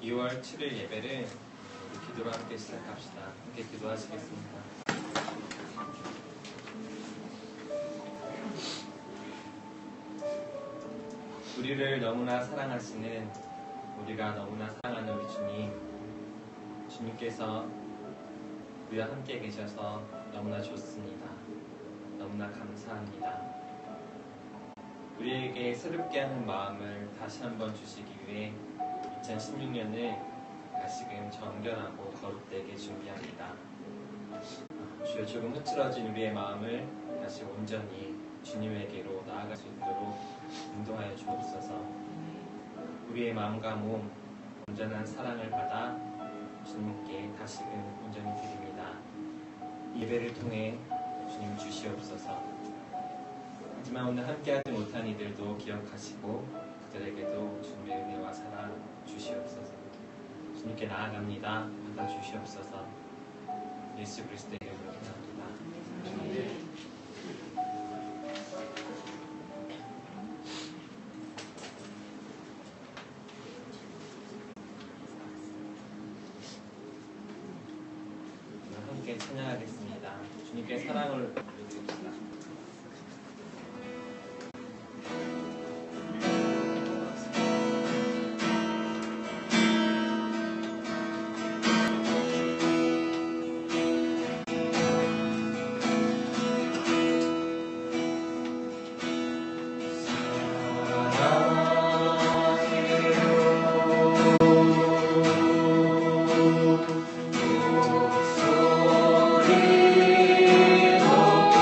2월 7일 예배를 기도로 함께 시작합시다. 함께 기도하시겠습니다. 우리를 너무나 사랑하시는, 우리가 너무나 사랑하는 우리 주님, 주님께서 우리와 함께 계셔서 너무나 좋습니다. 너무나 감사합니다. 우리에게 새롭게 하는 마음을 다시 한번 주시기 위해 2016년을 다시금 정결하고 거룩되게 준비합니다. 주여, 조금 흐트러진 우리의 마음을 다시 온전히 주님에게로 나아갈 수 있도록 인도하여 주옵소서. 우리의 마음과 몸 온전한 사랑을 받아 주님께 다시금 온전히 드립니다. 예배를 통해 주님 주시옵소서. 하지만 오늘 함께하지 못한 이들도 기억하시고 그들에게도 주님의 은혜와 사랑 주시옵소서. 주님께 나아갑니다. 받아 주시옵소서. 예수 그리스도의 이름으로 기도합니다. 아멘. 함께 찬양하겠습니다. 주님께 사랑을 드립니다. 소리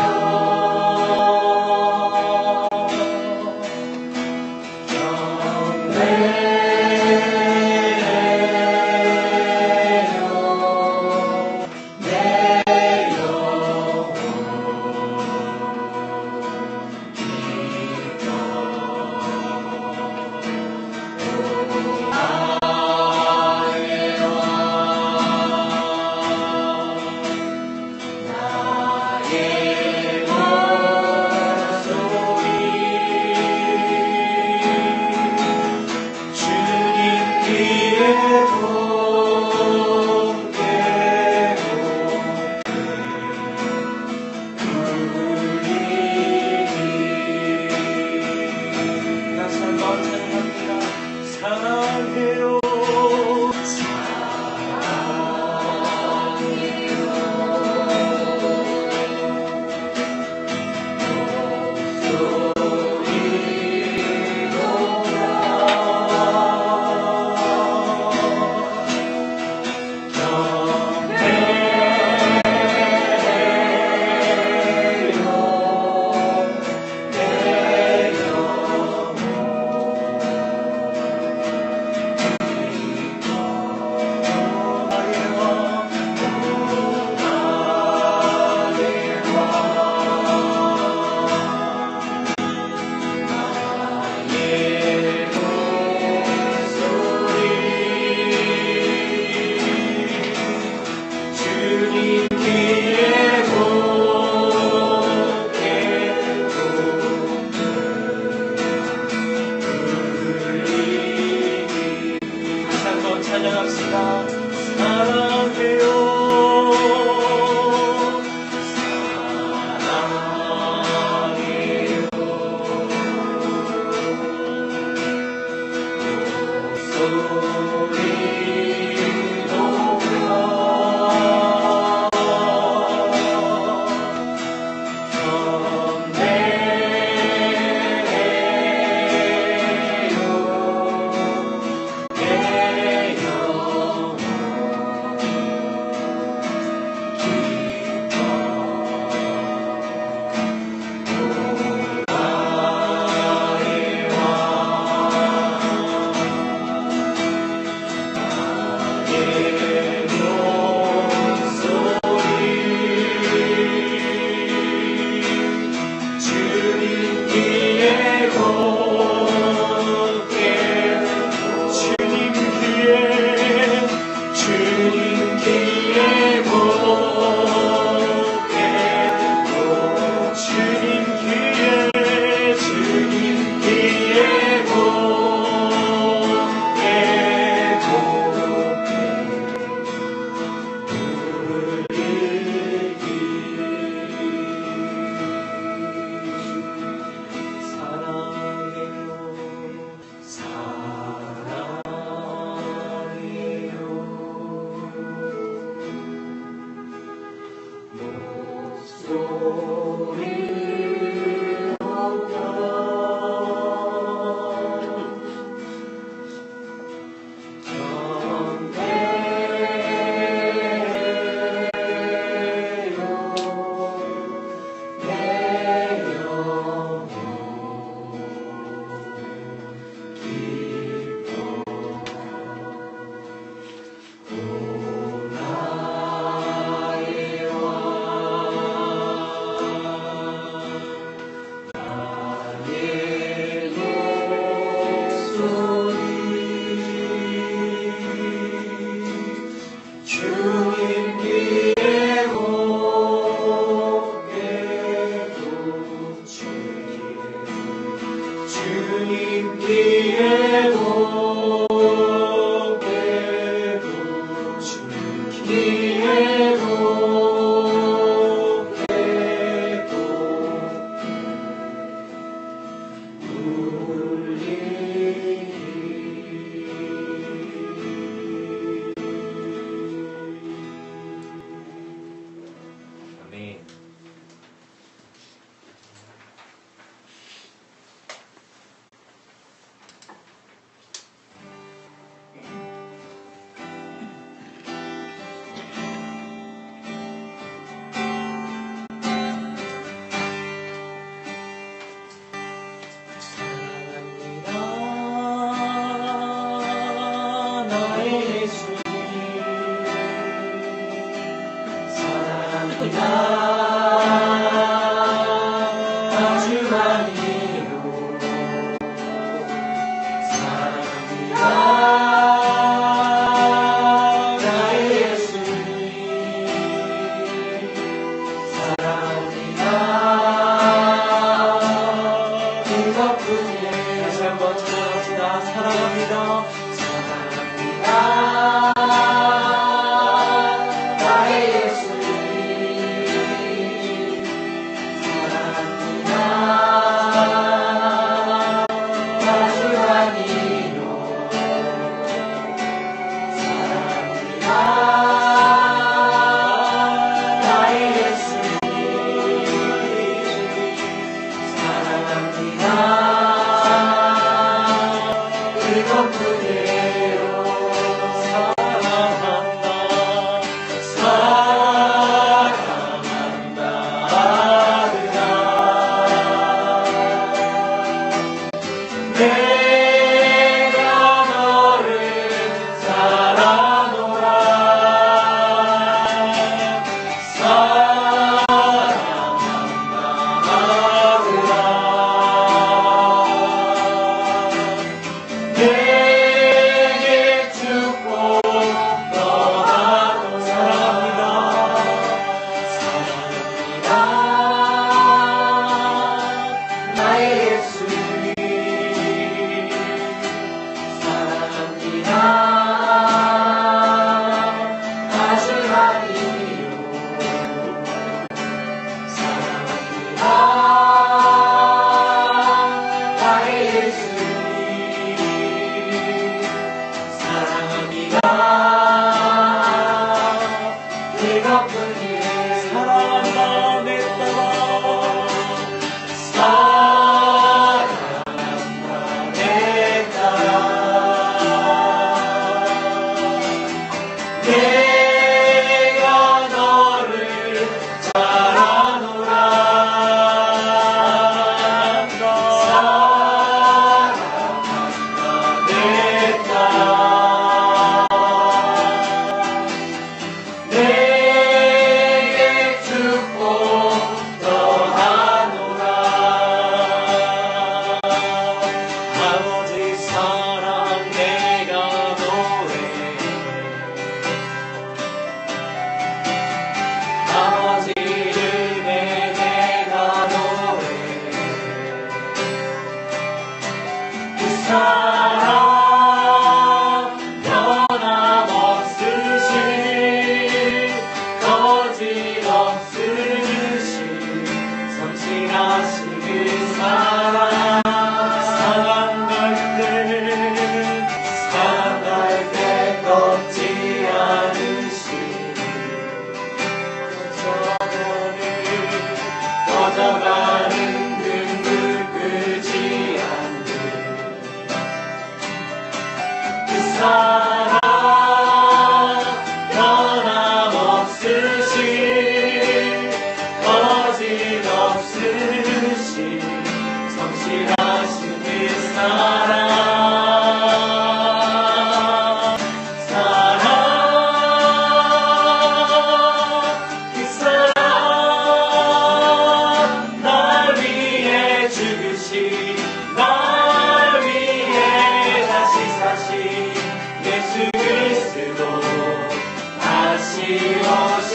주님께도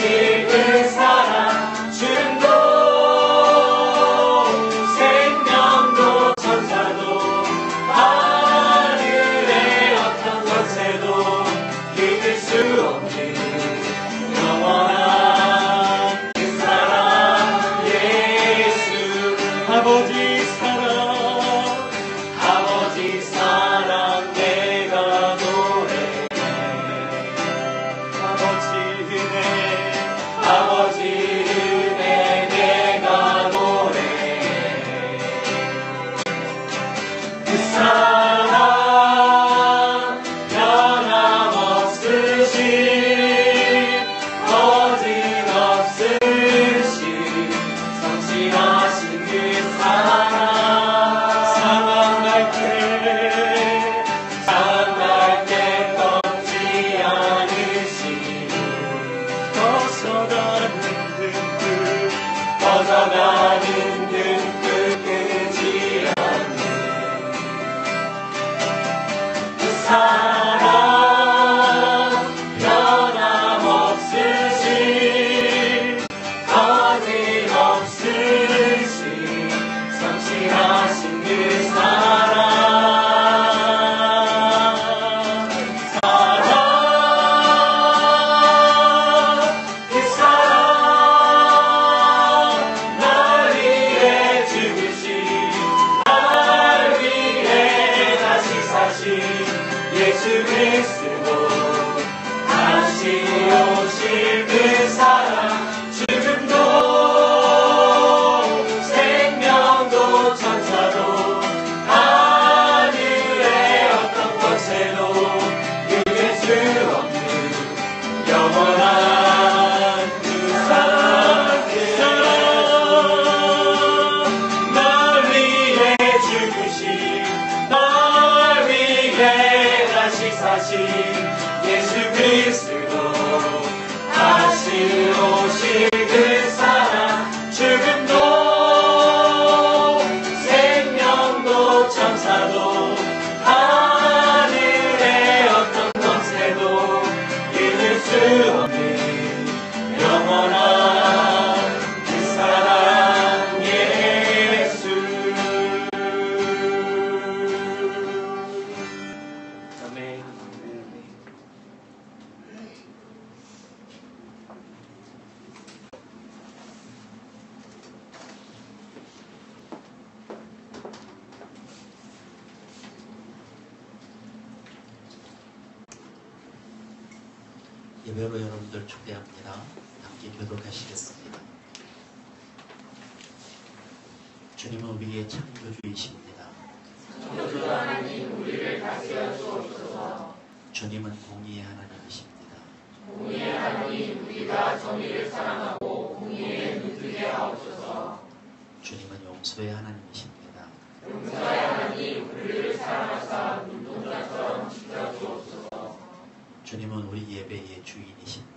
오실 그 사랑 중곳에 그 사랑 그 사랑 날 위해 죽으신 날 위해 다시 사신 예수 그리스도 다시 오실 그 사랑 죽음도 생명도 천사도 하늘의 어떤 권세도 이길 수 없는 영원한 그 사랑 그 사랑 날 위해 죽으신 날 위해 다시 사신 예수 그리스도 다시 오실 그 사랑 죽음도 생명도 천사도 하늘의 어떤 권세도 이길 수 없는 영원한 그 사랑 예수. 아멘. 예배로 여러분들 초대합니다. 함께 교독하시겠습니다. 주님은 우리의 창조주이십니다. 창조주 하나님 우리를 다스려 주옵소서. 주님은 공의의 하나님이십니다. 공의의 하나님 우리가 정의를 사랑하고 공의에 눈뜨게 하옵소서. 주님은 용서의 하나님이십니다. 용서의 하나님 우리를 사랑하사 눈동자처럼 지켜주옵소서. 주님은 우리 예배의 주인이십니다.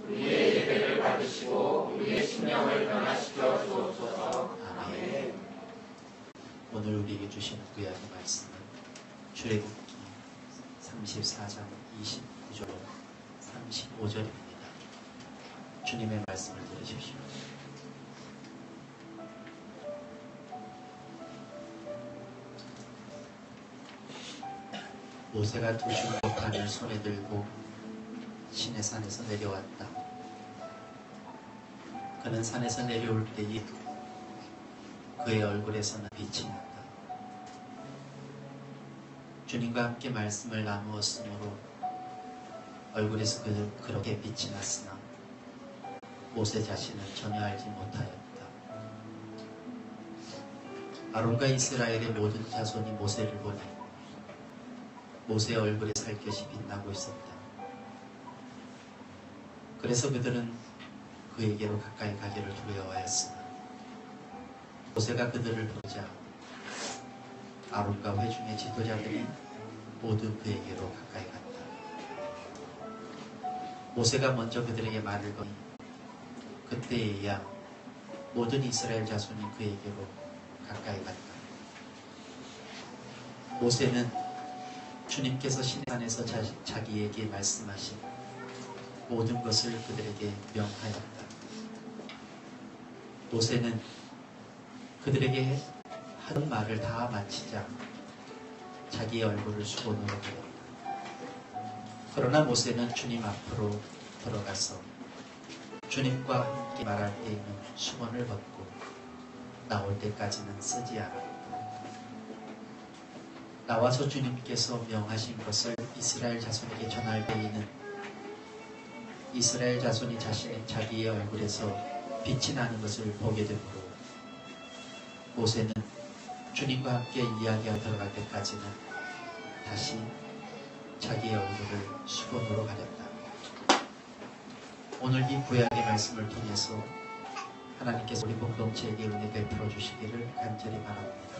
우리의 예배를 받으시고 우리의 심령을 변화시켜 주옵소서. 아멘. 오늘 우리에게 주시는 구약의 말씀은 출애굽기 34장 29절 35절입니다. 주님의 말씀을 들으십시오. 모세가 두 중보판을 손에 들고 시내산에서 내려왔다. 그는 산에서 내려올 때에 그의 얼굴에서는 빛이 났다. 주님과 함께 말씀을 나누었으므로 얼굴에서 그렇게 빛이 났으나 모세 자신은 전혀 알지 못하였다. 아론과 이스라엘의 모든 자손이 모세를 보니 모세의 얼굴에 살갗이 빛나고 있었다. 그래서 그들은 그에게로 가까이 가기를 두려워하였으나 모세가 그들을 부르자 아론과 회중의 지도자들이 모두 그에게로 가까이 갔다. 모세가 먼저 그들에게 말을 거니 그때에야 모든 이스라엘 자손이 그에게로 가까이 갔다. 모세는 주님께서 시내산에서 자기에게 말씀하신 모든 것을 그들에게 명하였다. 모세는 그들에게 하는 말을 다 마치자 자기의 얼굴을 수건으로 가렸다. 그러나 모세는 주님 앞으로 들어가서 주님과 함께 말할 때 있는 수건을 벗고 나올 때까지는 쓰지 않았다. 나와서 주님께서 명하신 것을 이스라엘 자손에게 전할 때에는 이스라엘 자손이 자기의 얼굴에서 빛이 나는 것을 보게 되므로 모세는 주님과 함께 이야기하러 들어갈 때까지는 다시 자기의 얼굴을 수건으로 가렸다. 오늘 이 구약의 말씀을 통해서 하나님께서 우리 공동체에게 은혜 베풀어 주시기를 간절히 바랍니다.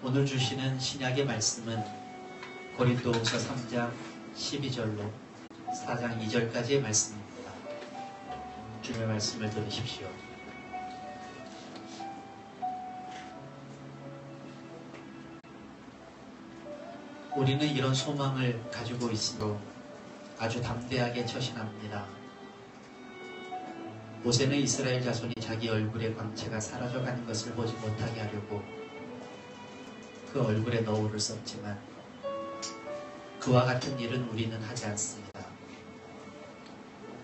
오늘 주시는 신약의 말씀은 고린도후서 3장 12절로 4장 2절까지의 말씀입니다. 주님의 말씀을 들으십시오. 우리는 이런 소망을 가지고 있으므로 아주 담대하게 처신합니다. 모세는 이스라엘 자손이 자기 얼굴의 광채가 사라져가는 것을 보지 못하게 하려고 그 얼굴에 너울을 썼지만 그와 같은 일은 우리는 하지 않습니다.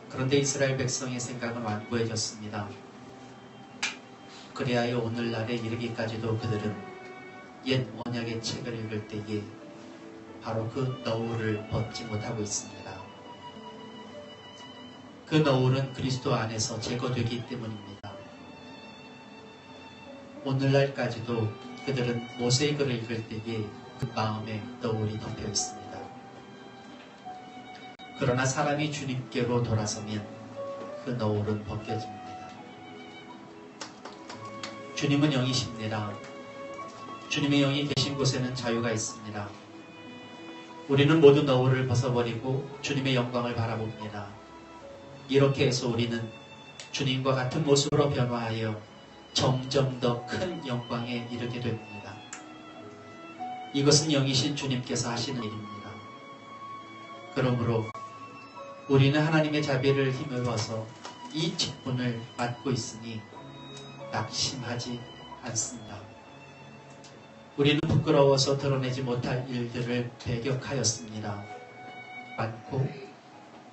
그런데 이스라엘 백성의 생각은 완고해졌습니다. 그리하여 오늘날에 이르기까지도 그들은 옛 언약의 책을 읽을 때에 바로 그 너울을 벗지 못하고 있습니다. 그 너울은 그리스도 안에서 제거되기 때문입니다. 오늘날까지도 그들은 모세의 글을 읽을 때에 그 마음에 너울이 덮여 있습니다. 그러나 사람이 주님께로 돌아서면 그 너울은 벗겨집니다. 주님은 영이십니다. 주님의 영이 계신 곳에는 자유가 있습니다. 우리는 모두 너울을 벗어버리고 주님의 영광을 바라봅니다. 이렇게 해서 우리는 주님과 같은 모습으로 변화하여 점점 더 큰 영광에 이르게 됩니다. 이것은 영이신 주님께서 하시는 일입니다. 그러므로 우리는 하나님의 자비를 힘입어서 이 직분을 맡고 있으니 낙심하지 않습니다. 우리는 부끄러워서 드러내지 못할 일들을 배격하였습니다. 많고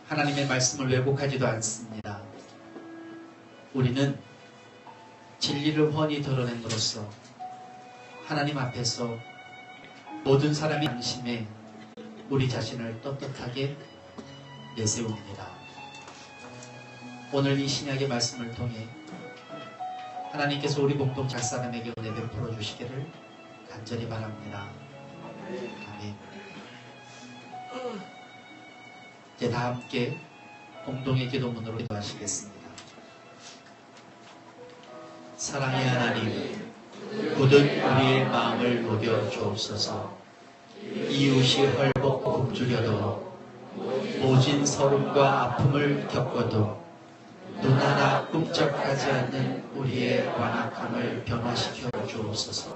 하나님의 말씀을 왜곡하지도 않습니다. 우리는 진리를 훤히 드러냄으로써 하나님 앞에서 모든 사람의 양심에 우리 자신을 떳떳하게 내세웁니다. 오늘 이 신약의 말씀을 통해 하나님께서 우리 공동 작사람에게 은혜 베풀어 주시기를 간절히 바랍니다. 아멘. 이제 다 함께 공동의 기도문으로 기도하시겠습니다. 사랑의 하나님, 굳은 우리의 마음을 녹여 주옵소서. 이웃이 헐벗고 굶주려도 모진 서름과 아픔을 겪어도 눈 하나 꿈쩍하지 않는 우리의 완악함을 변화시켜 주옵소서.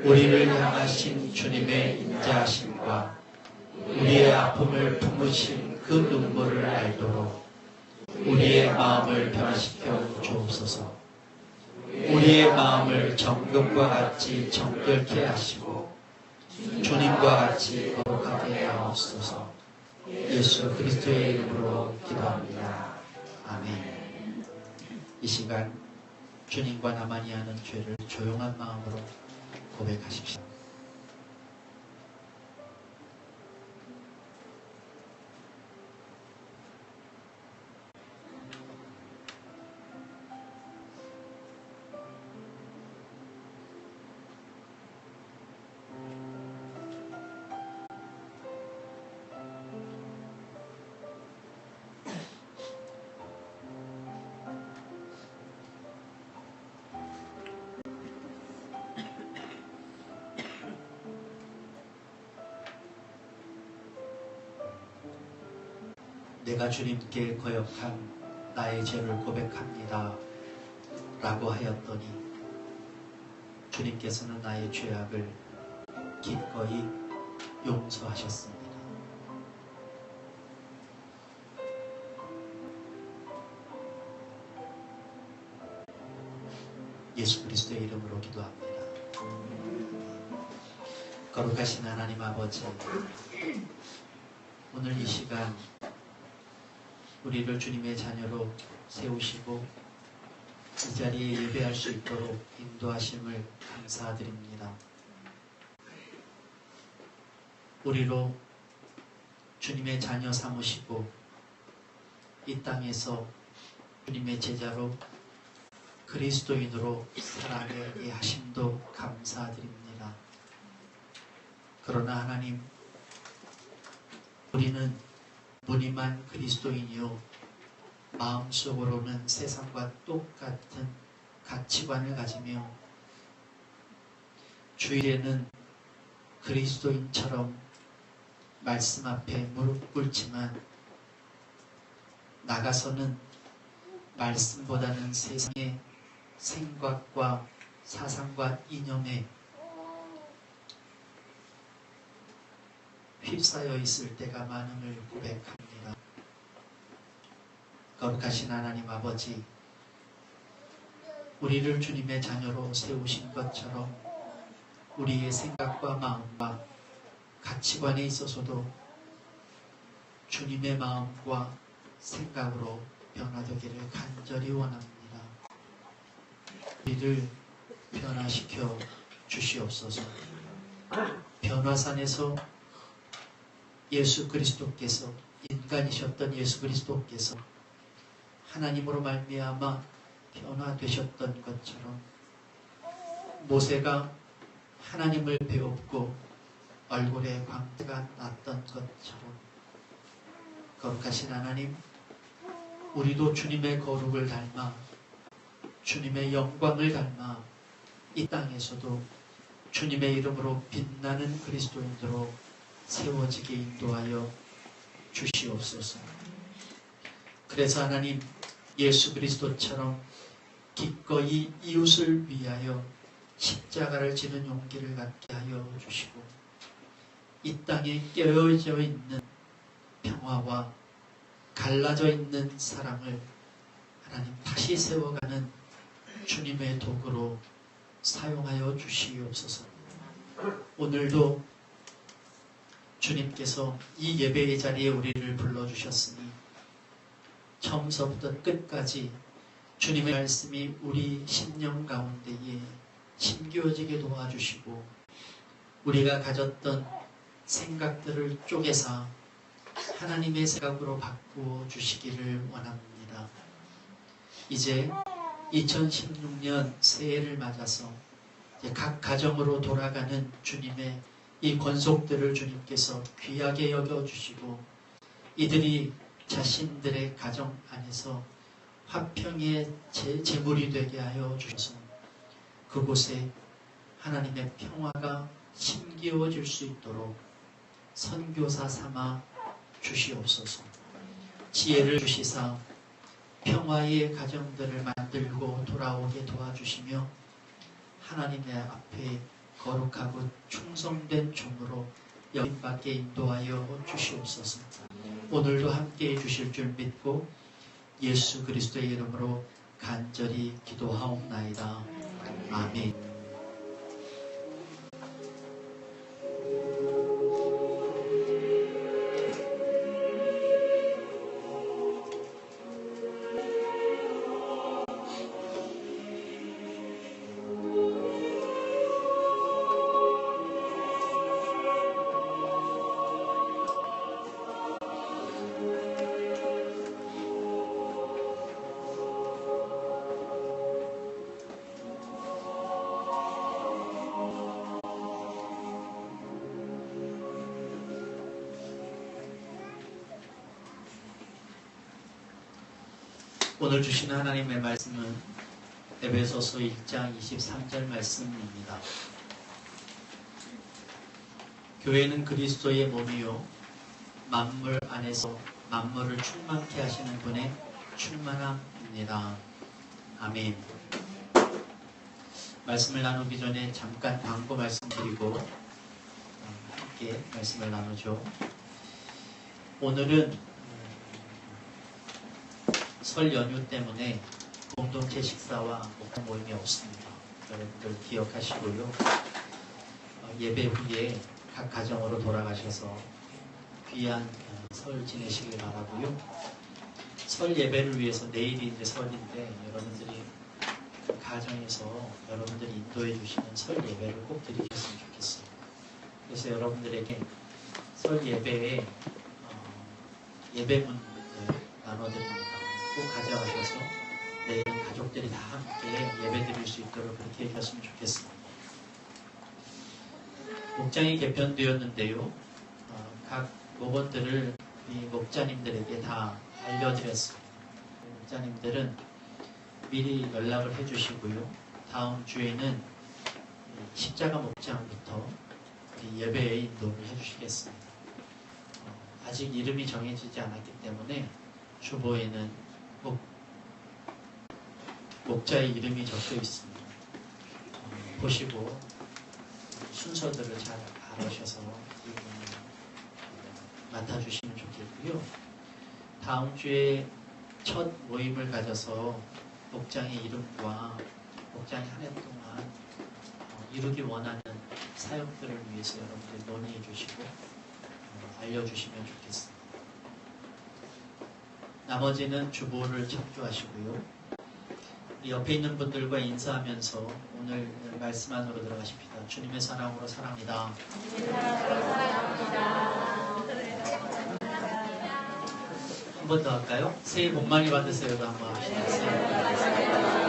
우리를 향하신 주님의 인자하심과 우리의 아픔을 품으신 그 눈물을 알도록 우리의 마음을 변화시켜 주옵소서. 우리의 마음을 정금과 같이 정결케 하시고 주님과 같이 거룩하게 하옵소서. 예수 그리스도의 이름으로 기도합니다. 아멘. 이 시간 주님과 나만이 하는 죄를 조용한 마음으로 고백하십시오. 내가 주님께 거역한 나의 죄를 고백합니다 라고 하였더니 주님께서는 나의 죄악을 기꺼이 용서하셨습니다. 예수 그리스도의 이름으로 기도합니다. 거룩하신 하나님 아버지, 오늘 이 시간 우리를 주님의 자녀로 세우시고 이 자리에 예배할 수 있도록 인도하심을 감사드립니다. 우리로 주님의 자녀 삼으시고 이 땅에서 주님의 제자로 그리스도인으로 살아가게 하심도 감사드립니다. 그러나 하나님, 우리는 무늬만 그리스도인이요 마음속으로는 세상과 똑같은 가치관을 가지며 주일에는 그리스도인처럼 말씀 앞에 무릎 꿇지만 나가서는 말씀보다는 세상의 생각과 사상과 이념에 휩싸여 있을 때가 많음을 고백합니다. 거룩하신 하나님 아버지, 우리를 주님의 자녀로 세우신 것처럼 우리의 생각과 마음과 가치관에 있어서도 주님의 마음과 생각으로 변화되기를 간절히 원합니다. 우리를 변화시켜 주시옵소서. 변화산에서 예수 그리스도께서, 인간이셨던 예수 그리스도께서 하나님으로 말미암아 변화되셨던 것처럼 모세가 하나님을 배웠고 얼굴에 광대가 났던 것처럼 거룩하신 하나님, 우리도 주님의 거룩을 닮아 주님의 영광을 닮아 이 땅에서도 주님의 이름으로 빛나는 그리스도인으로 세워지게 인도하여 주시옵소서. 그래서 하나님, 예수 그리스도처럼 기꺼이 이웃을 위하여 십자가를 지는 용기를 갖게 하여 주시고 이 땅에 깨어져 있는 평화와 갈라져 있는 사랑을 하나님 다시 세워가는 주님의 도구로 사용하여 주시옵소서. 오늘도 주님께서 이 예배의 자리에 우리를 불러주셨으니 처음서부터 끝까지 주님의 말씀이 우리 심령 가운데에 심겨지게 도와주시고 우리가 가졌던 생각들을 쪼개서 하나님의 생각으로 바꾸어 주시기를 원합니다. 이제 2016년 새해를 맞아서 이제 각 가정으로 돌아가는 주님의 이 권속들을 주님께서 귀하게 여겨주시고 이들이 자신들의 가정 안에서 화평의 제물이 되게 하여 주셔서 그곳에 하나님의 평화가 심기어질 수 있도록 선교사 삼아 주시옵소서. 지혜를 주시사 평화의 가정들을 만들고 돌아오게 도와주시며 하나님의 앞에 거룩하고 충성된 종으로 여인밖에 인도하여 주시옵소서. 오늘도 함께해 주실 줄 믿고 예수 그리스도의 이름으로 간절히 기도하옵나이다. 아멘. 오늘 주신 하나님의 말씀은 에베소서 1장 23절 말씀입니다. 교회는 그리스도의 몸이요 만물 안에서 만물을 충만케 하시는 분의 충만함입니다. 아멘. 말씀을 나누기 전에 잠깐 광고 말씀드리고 함께 말씀을 나누죠. 오늘은 설 연휴 때문에 공동체 식사와 목장 모임이 없습니다. 여러분들 기억하시고요. 예배 후에 각 가정으로 돌아가셔서 귀한 설 지내시길 바라고요. 설 예배를 위해서 내일이 이제 설인데 여러분들이 가정에서 여러분들이 인도해 주시는 설 예배를 꼭 드리셨으면 좋겠어요. 그래서 여러분들에게 설 예배에 예배문 나눠드립니다. 꼭 가져가셔서 내일은 가족들이 다 함께 예배 드릴 수 있도록 그렇게 해주셨으면 좋겠습니다. 목장이 개편되었는데요. 각 목원들을 이 목자님들에게 다 알려드렸습니다. 목자님들은 미리 연락을 해주시고요. 다음 주에는 십자가 목장부터 예배에 인도를 해주시겠습니다. 아직 이름이 정해지지 않았기 때문에 주보에는 목자의 이름이 적혀 있습니다. 보시고 순서들을 잘 알아셔서 맡아주시면 좋겠고요. 다음 주에 첫 모임을 가져서 목장의 이름과 목장이 한 해 동안 이루기 원하는 사역들을 위해서 여러분들 논의해 주시고 알려주시면 좋겠습니다. 나머지는 주보를 참조하시고요. 옆에 있는 분들과 인사하면서 오늘 말씀 안으로 들어가십니다. 주님의 사랑으로 사랑합니다. 한 번 더 할까요? 새해 복 많이 받으세요도 한번 하시겠어요?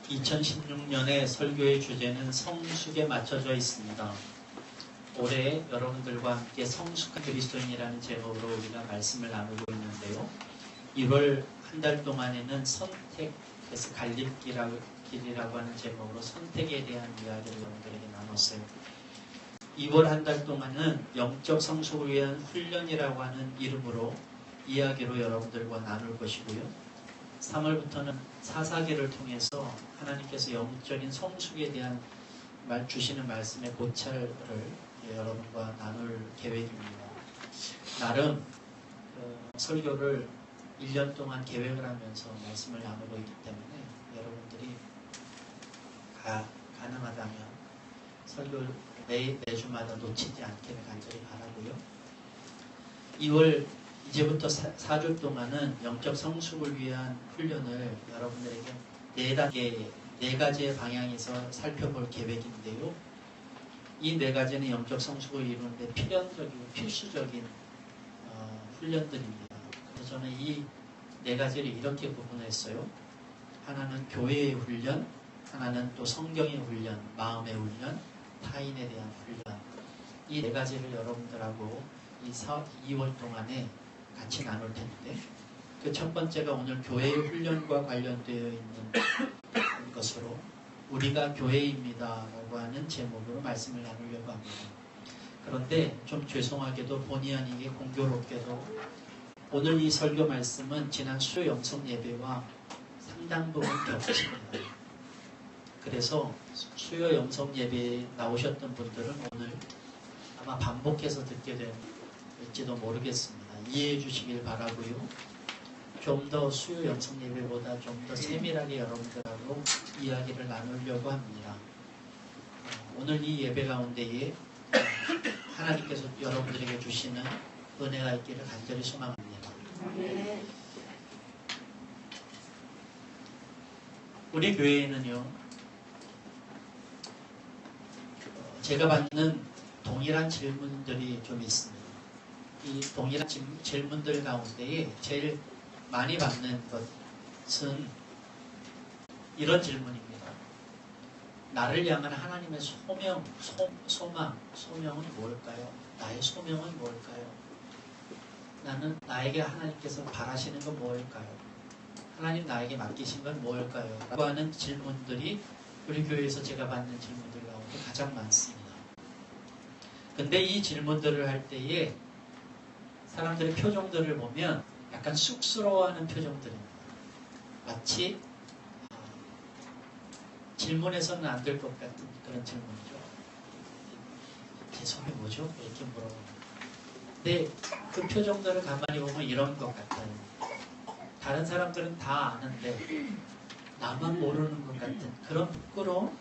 2016년의 설교의 주제는 성숙에 맞춰져 있습니다. 올해 여러분들과 함께 성숙한 그리스도인이라는 제목으로 우리가 말씀을 나누고 있는데요. 1월 한 달 동안에는 선택에서 갈림길이라고 하는 제목으로 선택에 대한 이야기를 여러분들에게 나눴어요. 2월 한 달 동안은 영적 성숙을 위한 훈련이라고 하는 이름으로 이야기로 여러분들과 나눌 것이고요. 3월부터는 사사기를 통해서 하나님께서 영적인 성숙에 대한 주시는 말씀의 고찰을 여러분과 나눌 계획입니다. 나름 설교를 1년 동안 계획을 하면서 말씀을 나누고 있기 때문에 여러분들이 가능하다면 설교를 매주마다 놓치지 않기를 간절히 바라고요. 2월 이제부터 4주 동안은 영적 성숙을 위한 훈련을 여러분들에게 4가지의 방향에서 살펴볼 계획인데요. 이 4가지는 영적 성숙을 이루는데 필연적이고 필수적인 훈련들입니다. 그래서 저는 이 4가지를 이렇게 구분했어요. 하나는 교회의 훈련, 하나는 또 성경의 훈련, 마음의 훈련, 타인에 대한 훈련. 이 4가지를 여러분들하고 이 2월 동안에 같이 나눌 텐데 그 첫 번째가 오늘 교회의 훈련과 관련되어 있는 것으로 우리가 교회입니다 라고 하는 제목으로 말씀을 나누려고 합니다. 그런데 좀 죄송하게도 본의 아니게 공교롭게도 오늘 이 설교 말씀은 지난 수요 영성 예배와 상당 부분 겹칩니다. 그래서 수요 영성 예배에 나오셨던 분들은 오늘 아마 반복해서 듣게 될지도 모르겠습니다. 이해해 주시길 바라고요. 좀 더 수요 영성 예배보다 좀 더 세밀하게 여러분들하고 이야기를 나누려고 합니다. 오늘 이 예배 가운데에 하나님께서 여러분들에게 주시는 은혜가 있기를 간절히 소망합니다. 우리 교회에는요, 제가 받는 동일한 질문들이 좀 있습니다. 이 동일한 질문들 가운데에 제일 많이 받는 것은 이런 질문입니다. 나를 향한 하나님의 소명은 뭘까요? 나의 소명은 뭘까요? 나에게 하나님께서 바라시는 건 뭘까요? 하나님 나에게 맡기신 건 뭘까요? 라고 하는 질문들이 우리 교회에서 제가 받는 질문들 가운데 가장 많습니다. 근데 이 질문들을 할 때에 사람들의 표정들을 보면 약간 쑥스러워하는 표정들입니다. 마치 질문해서는 안 될 것 같은 그런 질문이죠. 제 소명이 뭐죠? 이렇게 물어봅니다. 근데 그 표정들을 가만히 보면 이런 것 같아요. 다른 사람들은 다 아는데 나만 모르는 것 같은 그런 부끄러움,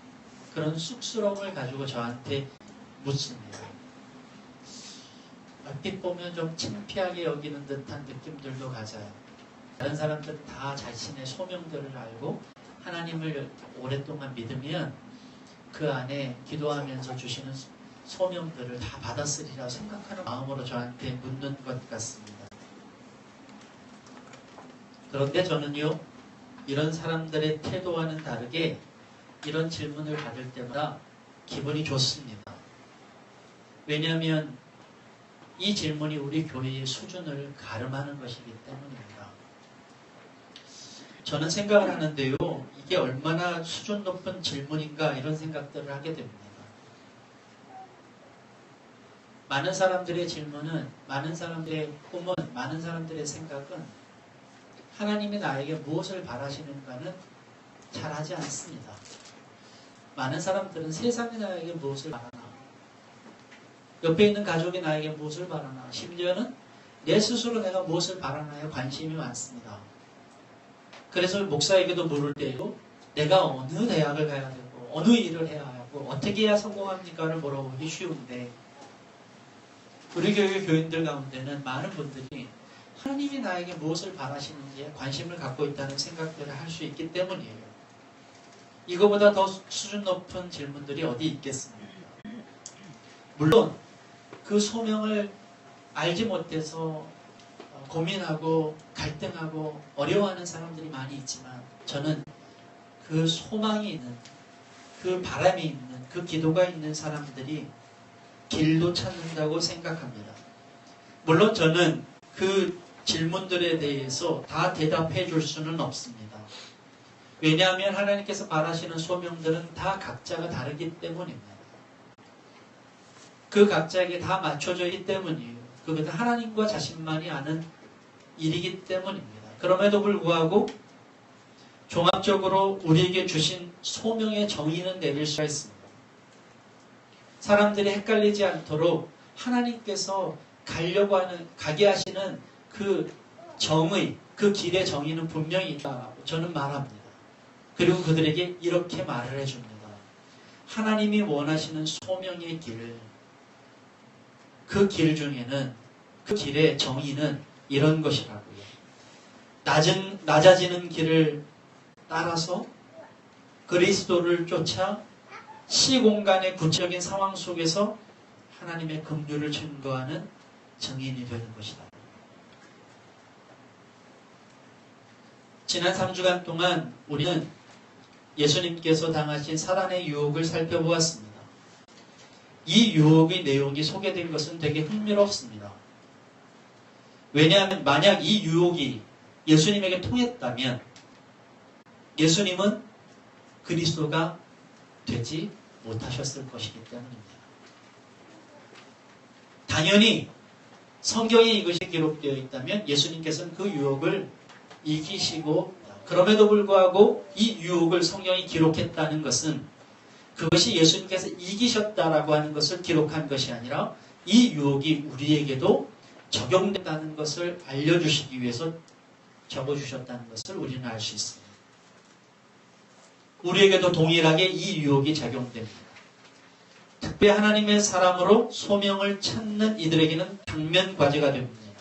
그런 쑥스러움을 가지고 저한테 묻습니다. 얼핏 보면 좀 창피하게 여기는 듯한 느낌들도 가져요. 다른 사람들은 다 자신의 소명들을 알고 하나님을 오랫동안 믿으면 그 안에 기도하면서 주시는 소명들을 다 받았으리라 생각하는 마음으로 저한테 묻는 것 같습니다. 그런데 저는요, 이런 사람들의 태도와는 다르게 이런 질문을 받을 때마다 기분이 좋습니다. 왜냐하면 이 질문이 우리 교회의 수준을 가름하는 것이기 때문입니다. 저는 생각을 하는데요, 이게 얼마나 수준 높은 질문인가 이런 생각들을 하게 됩니다. 많은 사람들의 질문은, 많은 사람들의 꿈은, 많은 사람들의 생각은 하나님이 나에게 무엇을 바라시는가는 잘 하지 않습니다. 많은 사람들은 세상이 나에게 무엇을 바라나, 옆에 있는 가족이 나에게 무엇을 바라나, 심지어는 내 스스로 내가 무엇을 바라나에 관심이 많습니다. 그래서 목사에게도 물을 때에도 내가 어느 대학을 가야 되고 어느 일을 해야 하고 어떻게 해야 성공합니까를 물어보기 쉬운데, 우리 교회 교인들 가운데는 많은 분들이 하나님이 나에게 무엇을 바라시는지에 관심을 갖고 있다는 생각들을 할 수 있기 때문이에요. 이거보다 더 수준 높은 질문들이 어디 있겠습니까? 물론 그 소명을 알지 못해서 고민하고 갈등하고 어려워하는 사람들이 많이 있지만, 저는 그 소망이 있는, 그 바람이 있는, 그 기도가 있는 사람들이 길도 찾는다고 생각합니다. 물론 저는 그 질문들에 대해서 다 대답해 줄 수는 없습니다. 왜냐하면 하나님께서 바라시는 소명들은 다 각자가 다르기 때문입니다. 그 각자에게 다 맞춰져 있기 때문이에요. 그것은 하나님과 자신만이 아는 일이기 때문입니다. 그럼에도 불구하고 종합적으로 우리에게 주신 소명의 정의는 내릴 수가 있습니다. 사람들이 헷갈리지 않도록 하나님께서 가게 하시는 그 정의, 그 길의 정의는 분명히 있다고 저는 말합니다. 그리고 그들에게 이렇게 말을 해줍니다. 하나님이 원하시는 소명의 길, 그 길 중에는, 그 길의 정의는 이런 것이라고요. 낮아지는 길을 따라서 그리스도를 쫓아 시공간의 구체적인 상황 속에서 하나님의 긍휼을 증거하는 증인이 되는 것이다. 지난 3주간 동안 우리는 예수님께서 당하신 사단의 유혹을 살펴보았습니다. 이 유혹의 내용이 소개된 것은 되게 흥미롭습니다. 왜냐하면 만약 이 유혹이 예수님에게 통했다면 예수님은 그리스도가 되지 못하셨을 것이기 때문입니다. 당연히 성경에 이것이 기록되어 있다면 예수님께서는 그 유혹을 이기시고, 그럼에도 불구하고 이 유혹을 성경이 기록했다는 것은 그것이 예수님께서 이기셨다라고 하는 것을 기록한 것이 아니라 이 유혹이 우리에게도 적용된다는 것을 알려주시기 위해서 적어주셨다는 것을 우리는 알 수 있습니다. 우리에게도 동일하게 이 유혹이 작용됩니다. 특별히 하나님의 사람으로 소명을 찾는 이들에게는 당면과제가 됩니다.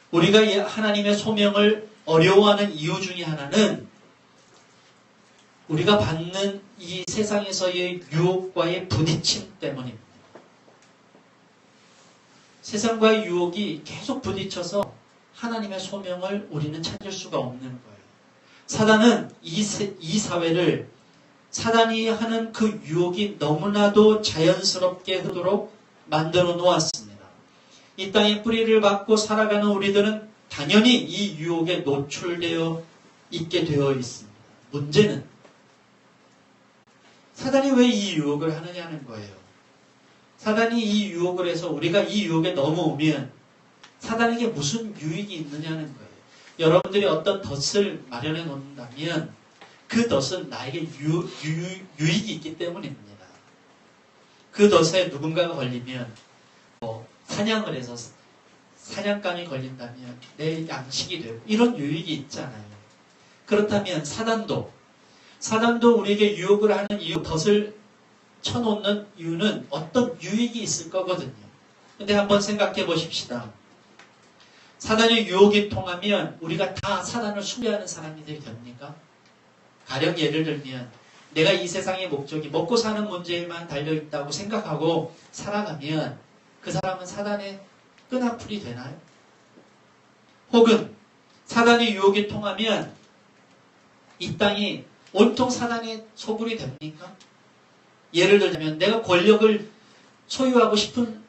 우리가 하나님의 소명을 어려워하는 이유 중에 하나는 우리가 받는 이 세상에서의 유혹과의 부딪힘 때문입니다. 세상과의 유혹이 계속 부딪혀서 하나님의 소명을 우리는 찾을 수가 없는 거예요. 사단은 이 사회를, 사단이 하는 그 유혹이 너무나도 자연스럽게 흐르도록 만들어 놓았습니다. 이 땅에 뿌리를 박고 살아가는 우리들은 당연히 이 유혹에 노출되어 있게 되어 있습니다. 문제는 사단이 왜 이 유혹을 하느냐는 거예요. 사단이 이 유혹을 해서 우리가 이 유혹에 넘어오면 사단에게 무슨 유익이 있느냐는 거예요. 여러분들이 어떤 덫을 마련해 놓는다면 그 덫은 나에게 유익이 있기 때문입니다. 그 덫에 누군가가 걸리면, 사냥을 해서 사냥감이 걸린다면 내 양식이 되고 이런 유익이 있잖아요. 그렇다면 사단도 우리에게 유혹을 하는 이유, 덫을 쳐놓는 이유는 어떤 유익이 있을 거거든요. 근데 한번 생각해 보십시다. 사단의 유혹이 통하면 우리가 다 사단을 숭배하는 사람이 됩니까? 가령 예를 들면 내가 이 세상의 목적이 먹고 사는 문제에만 달려있다고 생각하고 살아가면 그 사람은 사단의 끈앞풀이 되나요? 혹은 사단의 유혹이 통하면 이 땅이 온통 사단의 소굴이 됩니까? 예를 들자면 내가 권력을 소유하고 싶은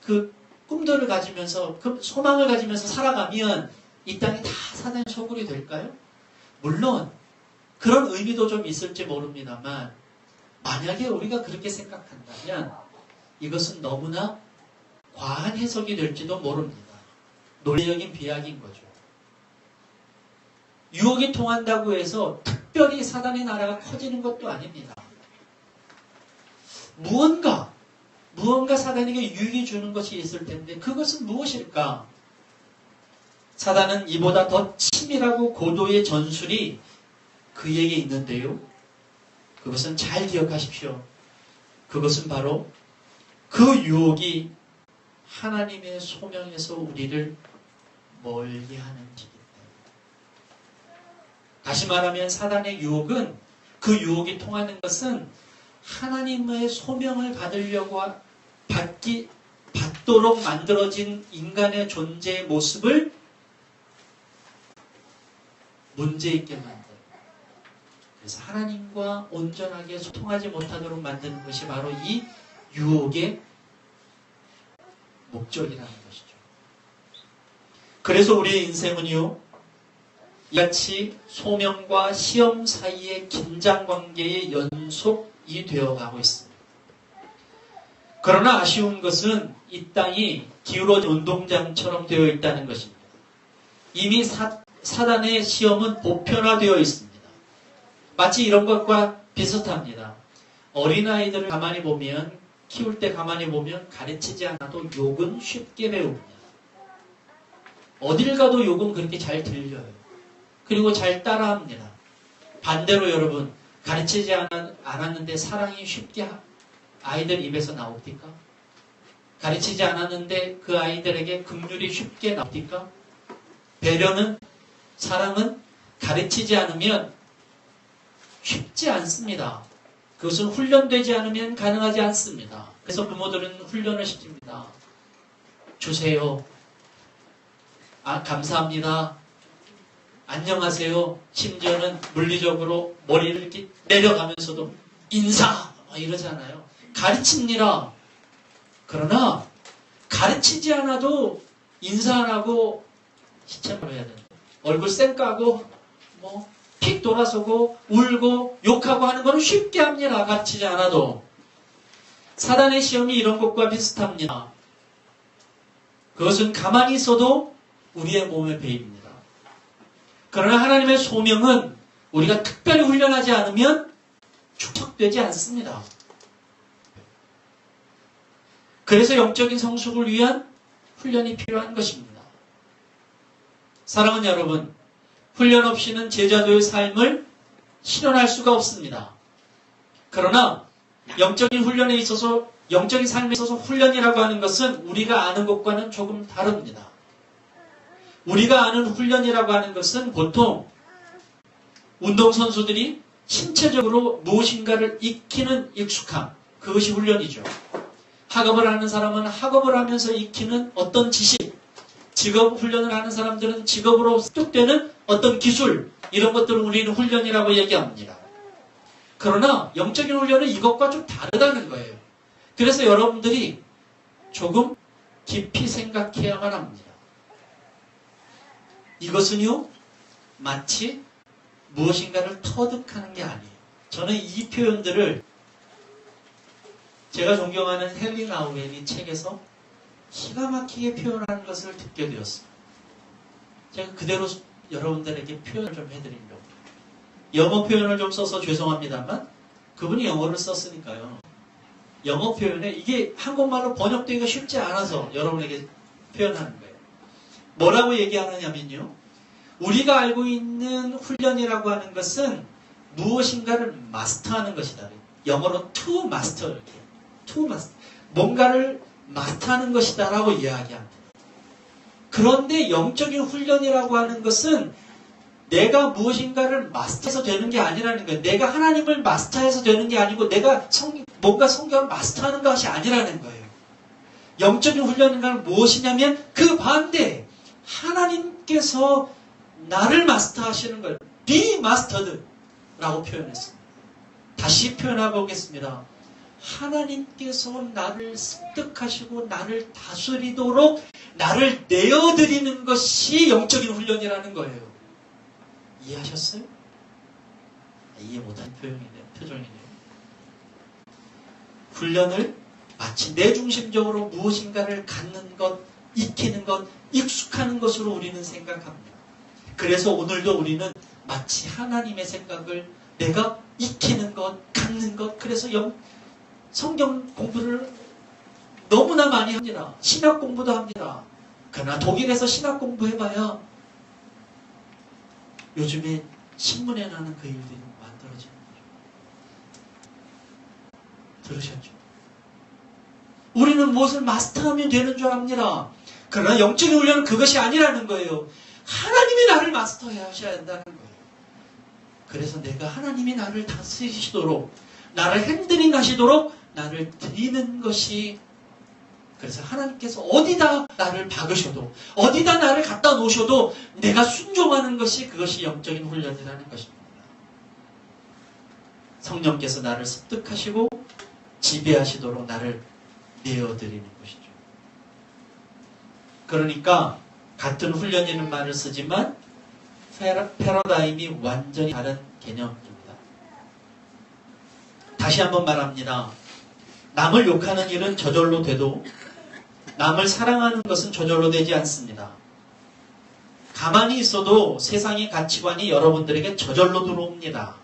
그 꿈들을 가지면서, 그 소망을 가지면서 살아가면 이 땅이 다 사단의 소굴이 될까요? 물론 그런 의미도 좀 있을지 모릅니다만, 만약에 우리가 그렇게 생각한다면 이것은 너무나 과한 해석이 될지도 모릅니다. 논리적인 비약인 거죠. 유혹이 통한다고 해서 특별히 사단의 나라가 커지는 것도 아닙니다. 무언가 사단에게 유익이 주는 것이 있을 텐데 그것은 무엇일까? 사단은 이보다 더 치밀하고 고도의 전술이 그에게 있는데요. 그것은 잘 기억하십시오. 그것은 바로 그 유혹이 하나님의 소명에서 우리를 멀게 하는 길입니다. 다시 말하면 사단의 유혹은 그 유혹이 통하는 것은 하나님의 소명을 받도록 만들어진 인간의 존재의 모습을 문제있게 만들어요. 그래서 하나님과 온전하게 소통하지 못하도록 만드는 것이 바로 이 유혹의 목적이라는 것이죠. 그래서 우리의 인생은요, 이같이 소명과 시험 사이의 긴장관계의 연속이 되어가고 있습니다. 그러나 아쉬운 것은 이 땅이 기울어진 운동장처럼 되어 있다는 것입니다. 이미 사단의 시험은 보편화되어 있습니다. 마치 이런 것과 비슷합니다. 어린아이들을 가만히 보면, 키울 때 가만히 보면 가르치지 않아도 욕은 쉽게 배웁니다. 어딜 가도 욕은 그렇게 잘 들려요. 그리고 잘 따라합니다. 반대로 여러분, 가르치지 않았는데 사랑이 쉽게 아이들 입에서 나옵니까? 가르치지 않았는데 그 아이들에게 긍휼이 쉽게 나옵니까? 배려는, 사랑은 가르치지 않으면 쉽지 않습니다. 그것은 훈련되지 않으면 가능하지 않습니다. 그래서 부모들은 훈련을 시킵니다. 주세요. 감사합니다. 안녕하세요. 심지어는 물리적으로 머리를 이렇게 내려가면서도 인사 이러잖아요. 가르칩니다. 그러나 가르치지 않아도 인사 안 하고 시체로 해야 된다. 얼굴 쌩까고 픽 돌아서고 울고 욕하고 하는 건 쉽게 합니다. 가르치지 않아도. 사단의 시험이 이런 것과 비슷합니다. 그것은 가만히 있어도 우리의 몸에 배입니다. 그러나 하나님의 소명은 우리가 특별히 훈련하지 않으면 축적되지 않습니다. 그래서 영적인 성숙을 위한 훈련이 필요한 것입니다. 사랑하는 여러분, 훈련 없이는 제자도의 삶을 실현할 수가 없습니다. 그러나 영적인 훈련에 있어서, 영적인 삶에 있어서 훈련이라고 하는 것은 우리가 아는 것과는 조금 다릅니다. 우리가 아는 훈련이라고 하는 것은 보통 운동선수들이 신체적으로 무엇인가를 익히는 익숙함, 그것이 훈련이죠. 학업을 하는 사람은 학업을 하면서 익히는 어떤 지식, 직업 훈련을 하는 사람들은 직업으로 습득되는 어떤 기술, 이런 것들을 우리는 훈련이라고 얘기합니다. 그러나 영적인 훈련은 이것과 좀 다르다는 거예요. 그래서 여러분들이 조금 깊이 생각해야만 합니다. 이것은요, 마치 무엇인가를 터득하는 게 아니에요. 저는 이 표현들을 제가 존경하는 헨리 나우렌이 책에서 기가 막히게 표현하는 것을 듣게 되었습니다. 제가 그대로 여러분들에게 표현을 좀 해드리려고. 영어 표현을 좀 써서 죄송합니다만 그분이 영어를 썼으니까요. 영어 표현에 이게 한국말로 번역되기가 쉽지 않아서 여러분에게 표현하는 거예요. 뭐라고 얘기하느냐면요. 우리가 알고 있는 훈련이라고 하는 것은 무엇인가를 마스터하는 것이다. 영어로 to master 이렇게. to master. 뭔가를 마스터하는 것이다 라고 이야기합니다. 그런데 영적인 훈련이라고 하는 것은 내가 무엇인가를 마스터해서 되는 게 아니라는 거예요. 내가 하나님을 마스터해서 되는 게 아니고 내가 뭔가 성경을 마스터하는 것이 아니라는 거예요. 영적인 훈련은 무엇이냐면 그 반대, 하나님께서 나를 마스터하시는 걸 be mastered 라고 표현했습니다. 다시 표현해 보겠습니다. 하나님께서 나를 습득하시고 나를 다스리도록 나를 내어드리는 것이 영적인 훈련이라는 거예요. 이해하셨어요? 이해 못한 표정이네요. 훈련을 마치 내 중심적으로 무엇인가를 갖는 것, 익히는 것, 익숙하는 것으로 우리는 생각합니다. 그래서 오늘도 우리는 마치 하나님의 생각을 내가 익히는 것, 갖는 것, 그래서 성경 공부를 너무나 많이 합니다. 신학 공부도 합니다. 그러나 독일에서 신학 공부해봐야 요즘에 신문에 나는 그 일들이 만들어지는 거죠. 들으셨죠? 우리는 무엇을 마스터하면 되는 줄 압니다. 그러나 영적인 훈련은 그것이 아니라는 거예요. 하나님이 나를 마스터해야 하셔야 한다는 거예요. 그래서 내가 하나님이 나를 다스리시도록, 나를 핸들링 하시도록 나를 드리는 것이, 그래서 하나님께서 어디다 나를 박으셔도, 어디다 나를 갖다 놓으셔도 내가 순종하는 것이, 그것이 영적인 훈련이라는 것입니다. 성령께서 나를 습득하시고 지배하시도록 나를 내어드리는 것이죠. 그러니까 같은 훈련이라는 말을 쓰지만 패러다임이 완전히 다른 개념입니다. 다시 한번 말합니다. 남을 욕하는 일은 저절로 돼도 남을 사랑하는 것은 저절로 되지 않습니다. 가만히 있어도 세상의 가치관이 여러분들에게 저절로 들어옵니다.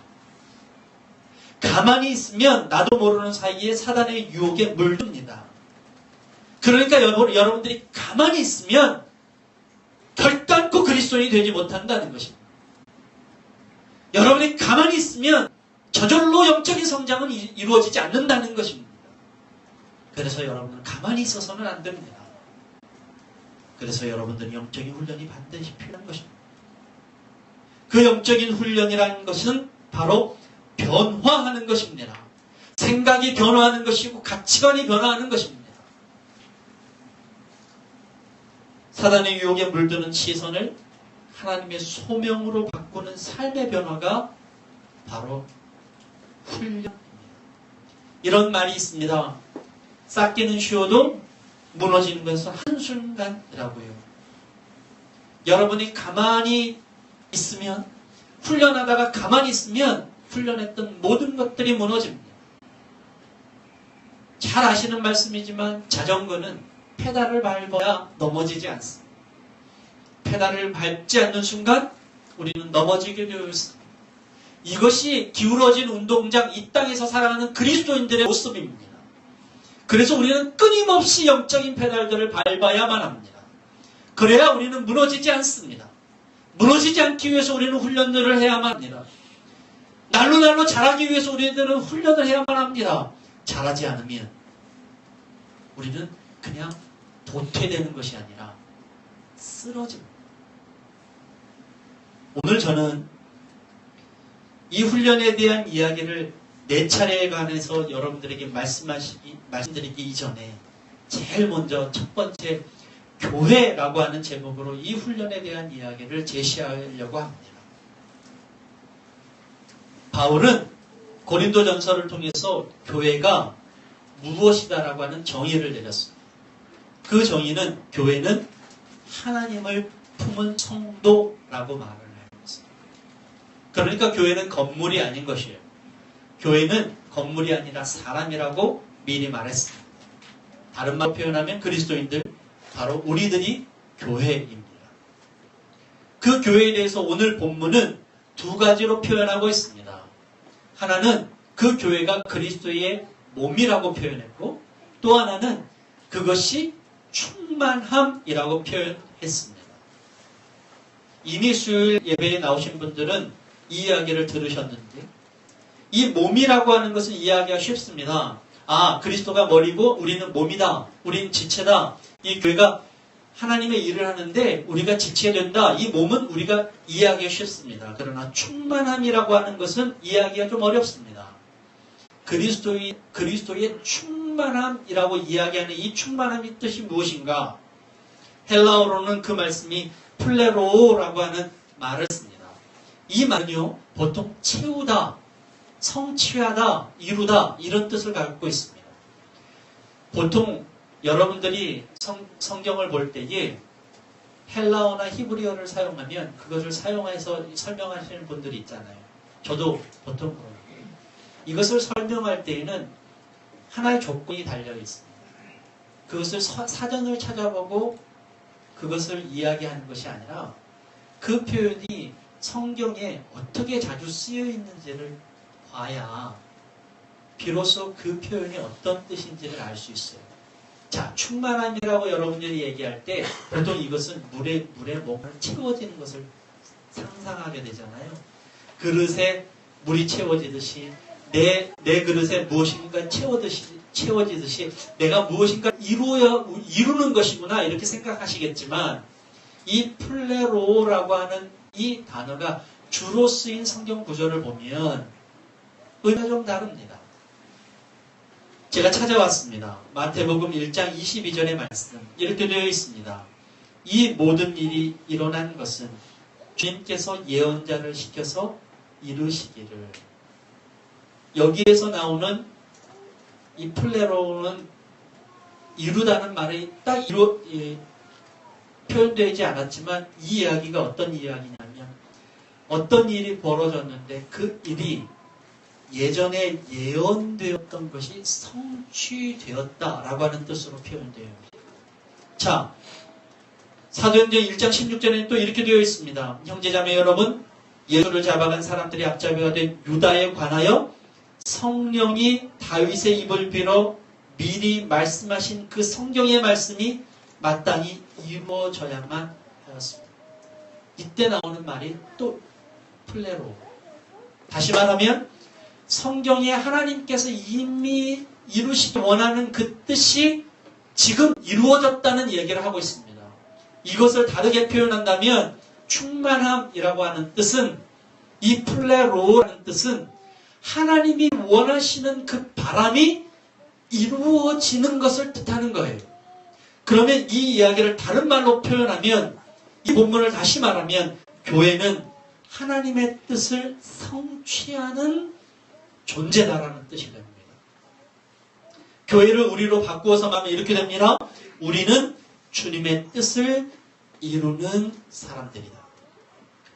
가만히 있으면 나도 모르는 사이에 사단의 유혹에 물듭니다. 그러니까 여러분들이 가만히 있으면 결단코 그리스도인이 되지 못한다는 것입니다. 여러분이 가만히 있으면 저절로 영적인 성장은 이루어지지 않는다는 것입니다. 그래서 여러분은 가만히 있어서는 안 됩니다. 그래서 여러분들은 영적인 훈련이 반드시 필요한 것입니다. 그 영적인 훈련이라는 것은 바로 변화하는 것입니다. 생각이 변화하는 것이고 가치관이 변화하는 것입니다. 사단의 유혹에 물드는 시선을 하나님의 소명으로 바꾸는 삶의 변화가 바로 훈련입니다. 이런 말이 있습니다. 쌓기는 쉬워도 무너지는 것은 한순간이라고요. 여러분이 가만히 있으면, 훈련하다가 가만히 있으면 훈련했던 모든 것들이 무너집니다. 잘 아시는 말씀이지만 자전거는 페달을 밟아야 넘어지지 않습니다. 페달을 밟지 않는 순간 우리는 넘어지게 되어 있습니다. 이것이 기울어진 운동장, 이 땅에서 살아가는 그리스도인들의 모습입니다. 그래서 우리는 끊임없이 영적인 페달들을 밟아야만 합니다. 그래야 우리는 무너지지 않습니다. 무너지지 않기 위해서 우리는 훈련들을 해야만 합니다. 날로 자라기 위해서 우리들은 훈련을 해야만 합니다. 잘하지 않으면 우리는 그냥 도태되는 것이 아니라 쓰러집니다. 오늘 저는 이 훈련에 대한 이야기를 4차례에 관해서 여러분들에게 말씀드리기 이전에 제일 먼저 첫 번째 교회라고 하는 제목으로 이 훈련에 대한 이야기를 제시하려고 합니다. 바울은 고린도전서를 통해서 교회가 무엇이다라고 하는 정의를 내렸습니다. 그 정의는 교회는 하나님을 품은 성도라고 말을 하고 있습니다. 그러니까 교회는 건물이 아닌 것이에요. 교회는 건물이 아니라 사람이라고 미리 말했습니다. 다른 말로 표현하면 그리스도인들, 바로 우리들이 교회입니다. 그 교회에 대해서 오늘 본문은 2가지로 표현하고 있습니다. 하나는 그 교회가 그리스도의 몸이라고 표현했고, 또 하나는 그것이 충만함이라고 표현했습니다. 이미 수요일 예배에 나오신 분들은 이 이야기를 들으셨는데, 이 몸이라고 하는 것은 이해하기가 쉽습니다. 아, 그리스도가 머리고 우리는 몸이다. 우리는 지체다. 이 교회가 하나님의 일을 하는데 우리가 지체된다. 이 몸은 우리가 이해하기가 쉽습니다. 그러나 충만함이라고 하는 것은 이해하기가 좀 어렵습니다. 그리스도의 충만함이라고 이야기하는 이 충만함의 뜻이 무엇인가? 헬라어로는 그 말씀이 플레로라고 하는 말을 씁니다. 이 말은요, 보통 채우다, 성취하다, 이루다 이런 뜻을 갖고 있습니다. 보통 여러분들이 성경을 볼 때에 헬라어나 히브리어를 사용하면 그것을 사용해서 설명하시는 분들이 있잖아요. 저도 보통 이것을 설명할 때에는 하나의 조건이 달려 있습니다. 그것을 사전을 찾아보고 그것을 이야기하는 것이 아니라 그 표현이 성경에 어떻게 자주 쓰여 있는지를 봐야 비로소 그 표현이 어떤 뜻인지를 알 수 있어요. 자, 충만함이라고 여러분들이 얘기할 때 보통 이것은 물에 뭔가 채워지는 것을 상상하게 되잖아요. 그릇에 물이 채워지듯이 내 그릇에 무엇인가 채워지듯이 내가 무엇인가 이루는 것이구나 이렇게 생각하시겠지만 이 플레로라고 하는 이 단어가 주로 쓰인 성경 구절을 보면 의미가 좀 다릅니다. 제가 찾아왔습니다. 마태복음 1장 22절의 말씀 이렇게 되어 있습니다. 이 모든 일이 일어난 것은 주님께서 예언자를 시켜서 이루시기를. 여기에서 나오는 이 플레로는 이루다는 말이 딱 표현되지 않았지만 이 이야기가 어떤 이야기냐면 어떤 일이 벌어졌는데 그 일이 예전에 예언되었던 것이 성취되었다라고 하는 뜻으로 표현되어 있습니다. 자, 사도행전 1장 16절에는 또 이렇게 되어 있습니다. 형제자매 여러분, 예수를 잡아간 사람들이 앞잡이가 된 유다에 관하여 성령이 다윗의 입을 빌어 미리 말씀하신 그 성경의 말씀이 마땅히 이루어져야만 하였습니다. 이때 나오는 말이 또 플레로. 다시 말하면 성경에 하나님께서 이미 이루시기 원하는 그 뜻이 지금 이루어졌다는 얘기를 하고 있습니다. 이것을 다르게 표현한다면 충만함이라고 하는 뜻은 이 플레로라는 뜻은 하나님이 원하시는 그 바람이 이루어지는 것을 뜻하는 거예요. 그러면 이 이야기를 다른 말로 표현하면 이 본문을 다시 말하면 교회는 하나님의 뜻을 성취하는 존재다라는 뜻이 됩니다. 교회를 우리로 바꾸어서 말하면 이렇게 됩니다. 우리는 주님의 뜻을 이루는 사람들이다.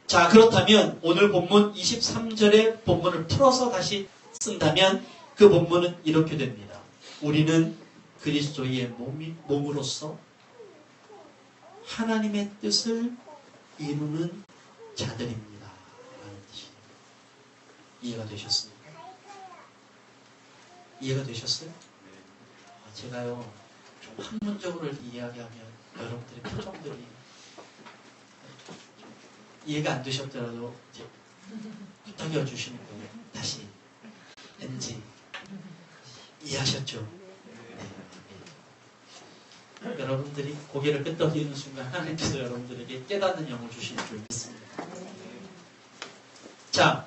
자, 그렇다면 오늘 본문 23절의 본문을 풀어서 다시 쓴다면 그 본문은 이렇게 됩니다. 우리는 그리스도의 몸으로서 하나님의 뜻을 이루는 자들입니다. 라는 뜻이에요. 이해가 되셨습니까? 이해가 되셨어요? 제가요, 좀 학문적으로 이야기하면 여러분들의 표정들이 이해가 안 되셨더라도 이제 부탁해 주시는 거예요. 다시 NG 이해하셨죠? 네. 여러분들이 고개를 끄덕이는 순간 하나님께서 여러분들에게 깨닫는 영을 주실 줄 믿습니다. 자,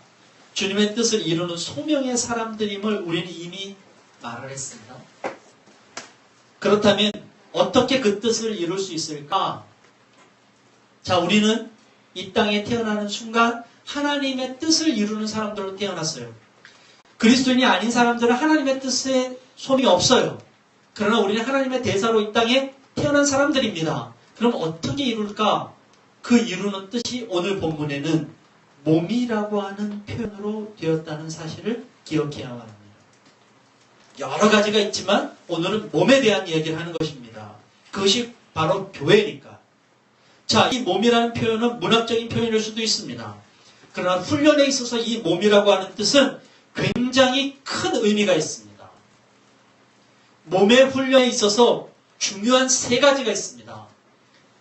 주님의 뜻을 이루는 소명의 사람들임을 우리는 이미 말을 했습니다. 그렇다면 어떻게 그 뜻을 이룰 수 있을까? 자, 우리는 이 땅에 태어나는 순간 하나님의 뜻을 이루는 사람들로 태어났어요. 그리스도인이 아닌 사람들은 하나님의 뜻에 소명이 없어요. 그러나 우리는 하나님의 대사로 이 땅에 태어난 사람들입니다. 그럼 어떻게 이룰까? 그 이루는 뜻이 오늘 본문에는 몸이라고 하는 표현으로 되었다는 사실을 기억해야만 합니다. 여러 가지가 있지만 오늘은 몸에 대한 얘기를 하는 것입니다. 그것이 바로 교회니까. 자, 이 몸이라는 표현은 문학적인 표현일 수도 있습니다. 그러나 훈련에 있어서 이 몸이라고 하는 뜻은 굉장히 큰 의미가 있습니다. 몸의 훈련에 있어서 중요한 세 가지가 있습니다.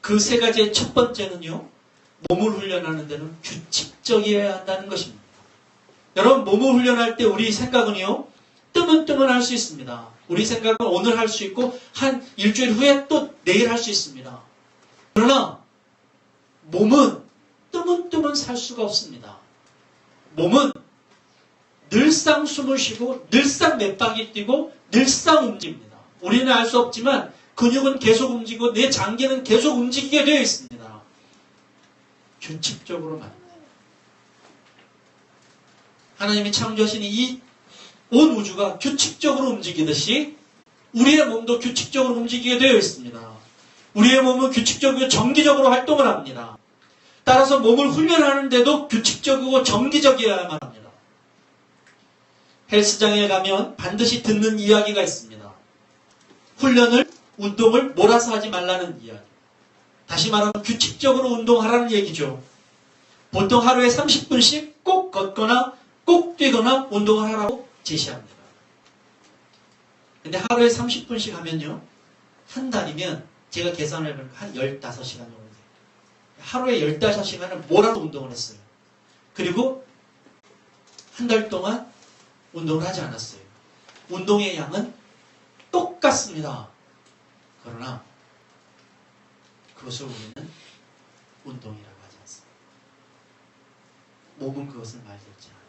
그 세 가지의 첫 번째는요, 몸을 훈련하는 데는 규칙적이어야 한다는 것입니다. 여러분, 몸을 훈련할 때 우리 생각은요, 뜨문뜨문 할 수 있습니다. 우리 생각은 오늘 할 수 있고 한 일주일 후에 또 내일 할 수 있습니다. 그러나 몸은 뜨문뜨문 살 수가 없습니다. 몸은 늘상 숨을 쉬고 늘상 맥박이 뛰고 늘상 움직입니다. 우리는 알 수 없지만 근육은 계속 움직이고 내 장기는 계속 움직이게 되어 있습니다. 규칙적으로 말입니다. 하나님이 창조하신 이 온 우주가 규칙적으로 움직이듯이 우리의 몸도 규칙적으로 움직이게 되어 있습니다. 우리의 몸은 규칙적이고 정기적으로 활동을 합니다. 따라서 몸을 훈련하는데도 규칙적이고 정기적이어야만 합니다. 헬스장에 가면 반드시 듣는 이야기가 있습니다. 훈련을, 운동을 몰아서 하지 말라는 이야기. 다시 말하면 규칙적으로 운동하라는 얘기죠. 보통 하루에 30분씩 꼭 걷거나 꼭 뛰거나 운동을 하라고 제시합니다. 근데 하루에 30분씩 하면요, 한 달이면 제가 계산을 해보니까 한 15시간 정도 돼요. 하루에 15시간을 몰아서 운동을 했어요. 그리고 한 달 동안 운동을 하지 않았어요. 운동의 양은 똑같습니다. 그러나 그것을 우리는 운동이라고 하지 않습니다. 목은 그것을 말듣지 않아요.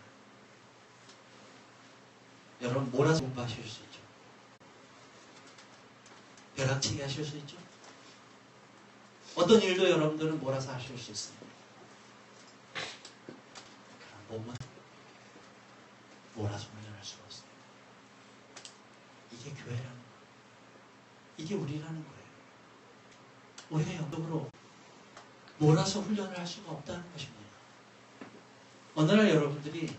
여러분, 몰아서 공부하실 수 있죠. 벼락치기 하실 수 있죠. 어떤 일도 여러분들은 몰아서 하실 수 있습니다. 그러나 몸은 몰아서 훈련할 수가 없어요. 이게 교회라는 거예요. 이게 우리라는 거예요. 우리가 영적으로 몰아서 훈련을 할 수가 없다는 것입니다. 어느 날 여러분들이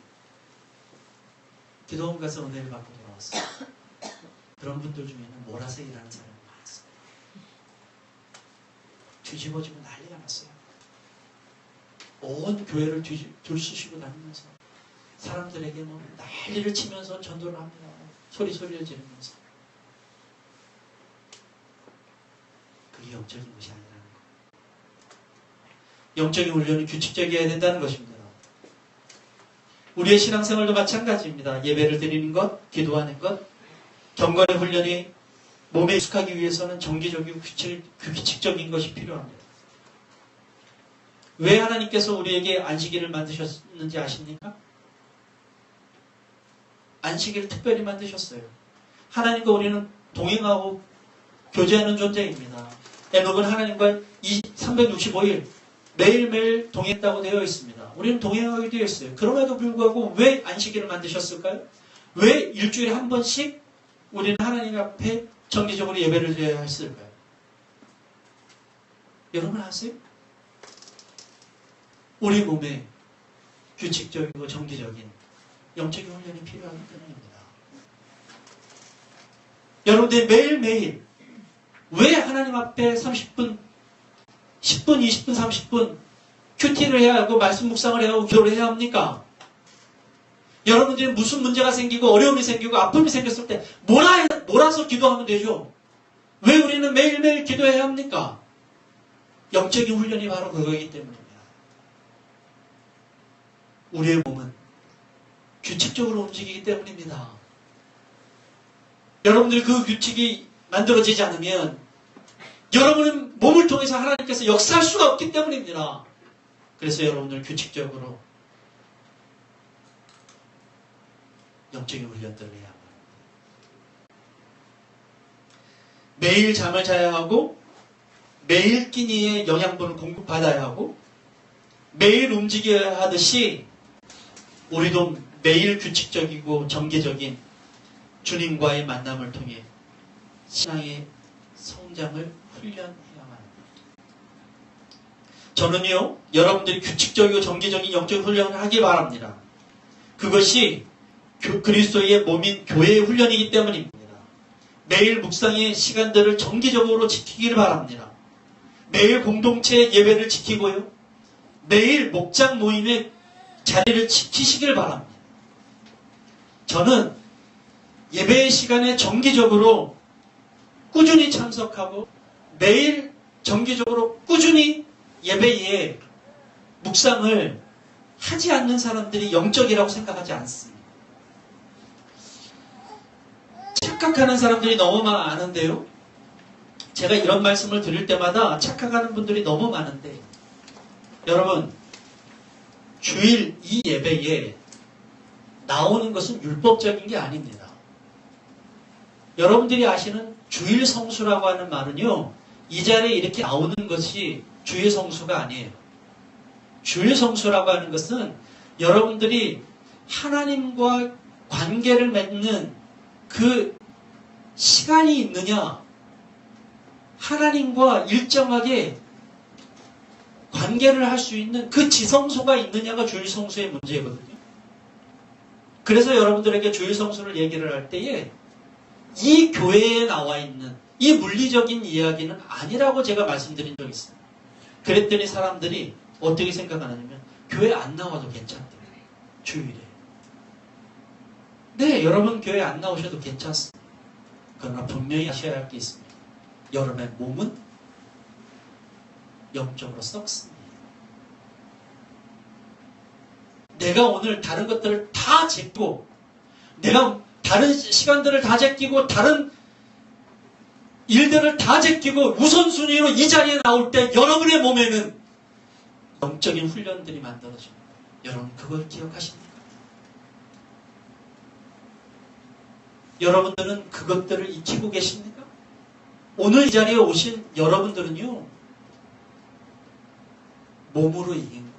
기도원 가서 은혜를 받고 돌아왔어요. 그런 분들 중에는 몰아서 일하는 사람이 많았어요. 뒤집어지고 난리가 났어요. 온 교회를 들쑤시고 다니면서 사람들에게 뭐 난리를 치면서 전도를 합니다. 소리를 지르면서. 그게 영적인 것이 아니라는 거예요. 영적인 훈련이 규칙적이어야 된다는 것입니다. 우리의 신앙생활도 마찬가지입니다. 예배를 드리는 것, 기도하는 것, 경건의 훈련이 몸에 익숙하기 위해서는 정기적이고 규칙적인 것이 필요합니다. 왜 하나님께서 우리에게 안식일을 만드셨는지 아십니까? 안식일을 특별히 만드셨어요. 하나님과 우리는 동행하고 교제하는 존재입니다. 에녹은 하나님과 365일 매일매일 동행했다고 되어 있습니다. 우리는 동행하게 되어 있어요. 그럼에도 불구하고 왜 안식일을 만드셨을까요? 왜 일주일에 한 번씩 우리는 하나님 앞에 정기적으로 예배를 드려야 했을까요? 여러분 아세요? 우리 몸에 규칙적이고 정기적인 영적인 훈련이 필요하기 때문입니다. 여러분들 매일매일 왜 하나님 앞에 30분, 10분, 20분, 30분 큐티를 해야 하고 말씀 묵상을 해야 하고 기도를 해야 합니까? 여러분들이 무슨 문제가 생기고 어려움이 생기고 아픔이 생겼을 때 몰아서 기도하면 되죠. 왜 우리는 매일매일 기도해야 합니까? 영적인 훈련이 바로 그거이기 때문입니다. 우리의 몸은 규칙적으로 움직이기 때문입니다. 여러분들 그 규칙이 만들어지지 않으면 여러분은 몸을 통해서 하나님께서 역사할 수가 없기 때문입니다. 그래서 여러분들 규칙적으로 영적인 훈련들을 해야 합니다. 매일 잠을 자야 하고 매일 끼니의 영양분을 공급받아야 하고 매일 움직여야 하듯이 우리도 매일 규칙적이고 정기적인 주님과의 만남을 통해 신앙의 성장을 훈련해야만 합니다. 저는요, 여러분들이 규칙적이고 정기적인 영적 훈련을 하기 바랍니다. 그것이 그리스도의 몸인 교회의 훈련이기 때문입니다. 매일 묵상의 시간들을 정기적으로 지키기를 바랍니다. 매일 공동체 예배를 지키고요. 매일 목장 모임의 자리를 지키시길 바랍니다. 저는 예배의 시간에 정기적으로 꾸준히 참석하고 매일 정기적으로 꾸준히 예배에 묵상을 하지 않는 사람들이 영적이라고 생각하지 않습니다. 착각하는 사람들이 너무 많은데요. 제가 이런 말씀을 드릴 때마다 착각하는 분들이 너무 많은데 여러분 주일 이 예배에 나오는 것은 율법적인 게 아닙니다. 여러분들이 아시는 주일 성수라고 하는 말은요. 이 자리에 이렇게 나오는 것이 주일 성수가 아니에요. 주일 성수라고 하는 것은 여러분들이 하나님과 관계를 맺는 그 시간이 있느냐, 하나님과 일정하게 관계를 할 수 있는 그 지성소가 있느냐가 주일 성수의 문제거든요. 그래서 여러분들에게 주일 성수를 얘기를 할 때에 이 교회에 나와 있는 이 물리적인 이야기는 아니라고 제가 말씀드린 적이 있어요. 그랬더니 사람들이 어떻게 생각하냐면 교회 안 나와도 괜찮대요. 주일에. 네, 여러분 교회 안 나오셔도 괜찮습니다. 그러나 분명히 하셔야 할 게 있습니다. 여러분의 몸은 영적으로 썩습니다. 내가 오늘 다른 것들을 다 제끼고 내가 다른 시간들을 다 제끼고 다른 일들을 다 제끼고 우선순위로 이 자리에 나올 때 여러분의 몸에는 영적인 훈련들이 만들어집니다. 여러분 그걸 기억하십니까? 여러분들은 그것들을 익히고 계십니까? 오늘 이 자리에 오신 여러분들은요, 몸으로 이긴 거예요.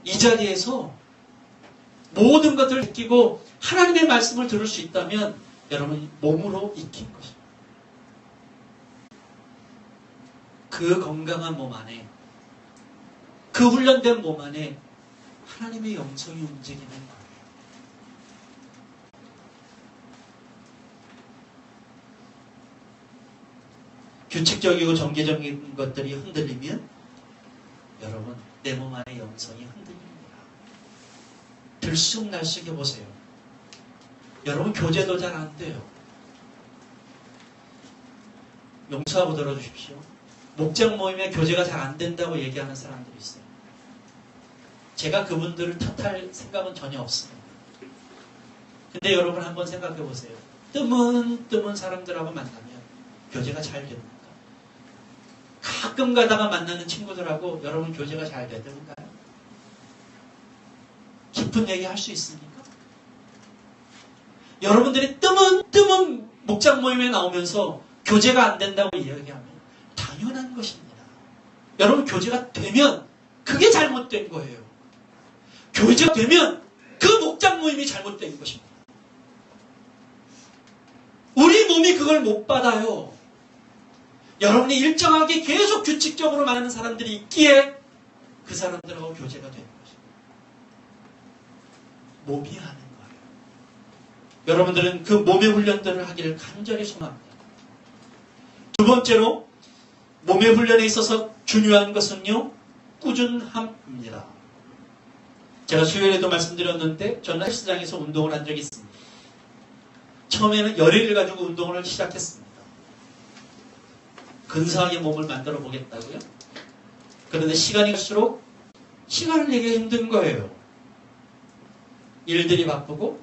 이 자리에서 모든 것들을 느끼고 하나님의 말씀을 들을 수 있다면 여러분이 몸으로 익힌 것입니다. 그 건강한 몸 안에, 그 훈련된 몸 안에 하나님의 영성이 움직이는 거예요. 규칙적이고 정기적인 것들이 흔들리면 여러분 내 몸 안의 영성이 흔들립니다. 들쑥날쑥 해보세요. 여러분 교제도 잘 안 돼요. 용서하고 들어주십시오. 목장 모임에 교제가 잘 안 된다고 얘기하는 사람들이 있어요. 제가 그분들을 탓할 생각은 전혀 없습니다. 근데 여러분 한번 생각해 보세요. 뜨문 사람들하고 만나면 교제가 잘 됩니까? 가끔 가다가 만나는 친구들하고 여러분 교제가 잘 되던가요? 깊은 얘기 할 수 있습니까? 여러분들이 뜨문 목장 모임에 나오면서 교제가 안 된다고 이야기하면 당연한 것입니다. 여러분 교제가 되면 그게 잘못된 거예요. 교제가 되면 그 목장 모임이 잘못된 것입니다. 우리 몸이 그걸 못 받아요. 여러분이 일정하게 계속 규칙적으로 만나는 사람들이 있기에 그 사람들하고 교제가 되는 것입니다. 몸이 하는 거예요. 여러분들은 그 몸의 훈련들을 하기를 간절히 소망합니다. 두 번째로 몸의 훈련에 있어서 중요한 것은요, 꾸준함입니다. 제가 수요일에도 말씀드렸는데 저는 헬스장에서 운동을 한 적이 있습니다. 처음에는 열의를 가지고 운동을 시작했습니다. 근사하게 몸을 만들어 보겠다고요. 그런데 시간이 갈수록 시간을 내기가 힘든 거예요. 일들이 바쁘고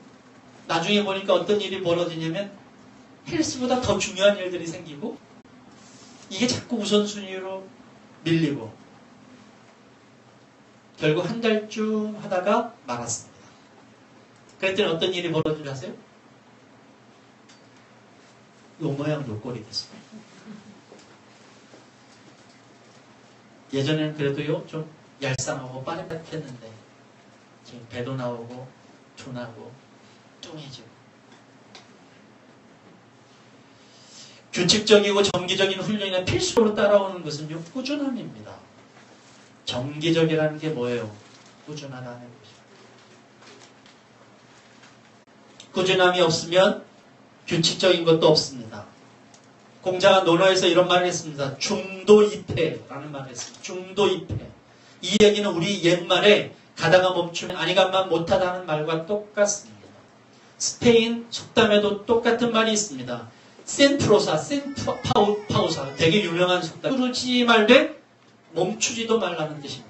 나중에 보니까 어떤 일이 벌어지냐면 헬스보다 더 중요한 일들이 생기고 이게 자꾸 우선순위로 밀리고 결국 한 달쯤 하다가 말았습니다. 그랬더니 어떤 일이 벌어진 줄 아세요? 요 모양 요 꼴이 됐어요. 예전에는 그래도요 좀 얄쌍하고 빠릿빠릿했는데 지금 배도 나오고 둔하고 뚱해지고. 규칙적이고 정기적인 훈련에 필수로 따라오는 것은요 꾸준함입니다. 정기적이라는 게 뭐예요? 꾸준하다는 것입니다. 꾸준함이 없으면 규칙적인 것도 없습니다. 공자가 논어에서 이런 말을 했습니다. 중도이패라는 말을 했습니다. 중도이패. 이 얘기는 우리 옛말에 가다가 멈추면 아니간만 못하다는 말과 똑같습니다. 스페인 속담에도 똑같은 말이 있습니다. 센프로사, 센파우사, 되게 유명한 속담. 그러지 말되 멈추지도 말라는 뜻입니다.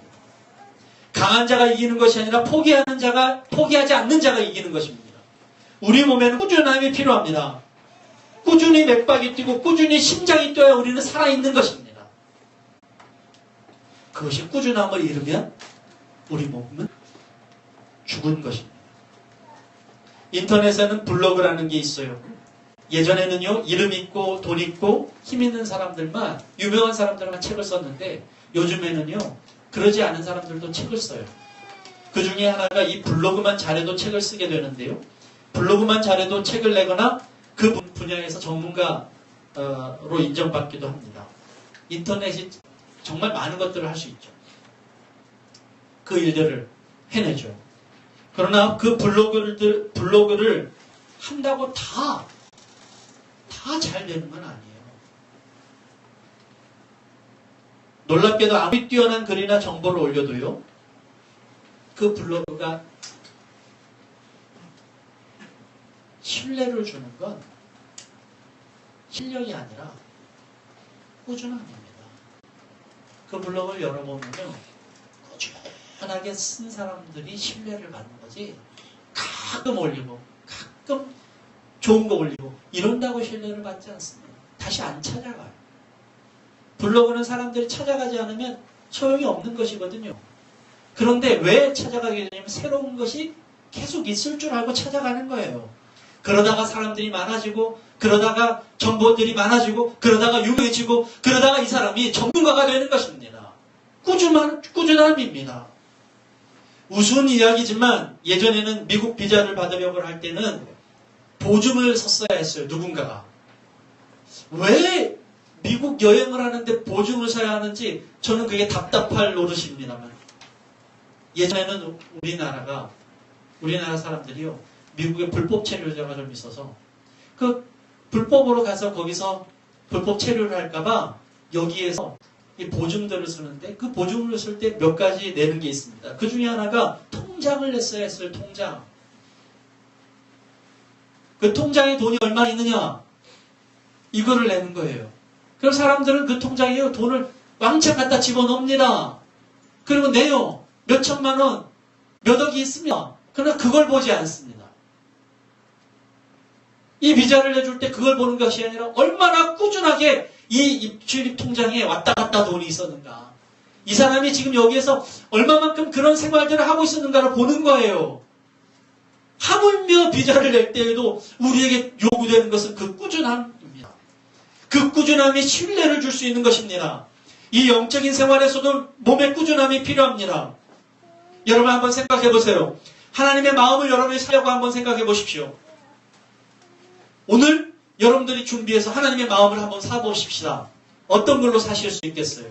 강한 자가 이기는 것이 아니라 포기하지 않는 자가 이기는 것입니다. 우리 몸에는 꾸준함이 필요합니다. 꾸준히 맥박이 뛰고 꾸준히 심장이 뛰어야 우리는 살아있는 것입니다. 그것이 꾸준함을 잃으면 우리 몸은 죽은 것입니다. 인터넷에는 블로그라는 게 있어요. 예전에는요 이름 있고 돈 있고 힘 있는 사람들만, 유명한 사람들만 책을 썼는데 요즘에는요 그러지 않은 사람들도 책을 써요. 그 중에 하나가 이 블로그만 잘해도 책을 쓰게 되는데요, 블로그만 잘해도 책을 내거나 그 분야에서 전문가로 인정받기도 합니다. 인터넷이 정말 많은 것들을 할 수 있죠. 그 일들을 해내죠. 그러나 그 블로그를 한다고 다 잘 되는 건 아니에요. 놀랍게도 아무리 뛰어난 글이나 정보를 올려도요, 그 블로그가 신뢰를 주는 건 실력이 아니라 꾸준함입니다. 그 블로그를 열어보면요, 꾸준하게 쓴 사람들이 신뢰를 받는 거지, 가끔 올리고 가끔 좋은 거 올리고 이런다고 신뢰를 받지 않습니다. 다시 안 찾아가요. 블로그는 사람들이 찾아가지 않으면 소용이 없는 것이거든요. 그런데 왜 찾아가게 되냐면 새로운 것이 계속 있을 줄 알고 찾아가는 거예요. 그러다가 사람들이 많아지고, 그러다가 정보들이 많아지고, 그러다가 유명해지고, 그러다가 이 사람이 전문가가 되는 것입니다. 꾸준함입니다. 우스운 이야기지만 예전에는 미국 비자를 받으려고 할 때는 보증을 섰어야 했어요. 누군가가. 왜 미국 여행을 하는데 보증을 서야 하는지 저는 그게 답답할 노릇입니다만, 예전에는 우리나라 사람들이요, 미국에 불법 체류자가 좀 있어서 그 불법으로 가서 거기서 불법 체류를 할까봐 여기에서 이 보증들을 쓰는데, 그 보증을 쓸 때 몇 가지 내는 게 있습니다. 그 중에 하나가 통장을 냈어야 했어요. 통장. 그 통장에 돈이 얼마 있느냐, 이거를 내는 거예요. 그럼 사람들은 그 통장에 돈을 왕창 갖다 집어넣습니다. 그리고 내요. 몇 천만 원, 몇 억이 있습니다. 그러나 그걸 보지 않습니다. 이 비자를 내줄 때 그걸 보는 것이 아니라 얼마나 꾸준하게 이 입출입 통장에 왔다 갔다 돈이 있었는가. 이 사람이 지금 여기에서 얼마만큼 그런 생활들을 하고 있었는가를 보는 거예요. 하물며 비자를 낼 때에도 우리에게 요구되는 것은 그 꾸준함입니다. 그 꾸준함이 신뢰를 줄 수 있는 것입니다. 이 영적인 생활에서도 몸의 꾸준함이 필요합니다. 여러분 한번 생각해 보세요. 하나님의 마음을 여러분이 살려고 한번 생각해 보십시오. 오늘 여러분들이 준비해서 하나님의 마음을 한번 사보십시다. 어떤 걸로 사실 수 있겠어요?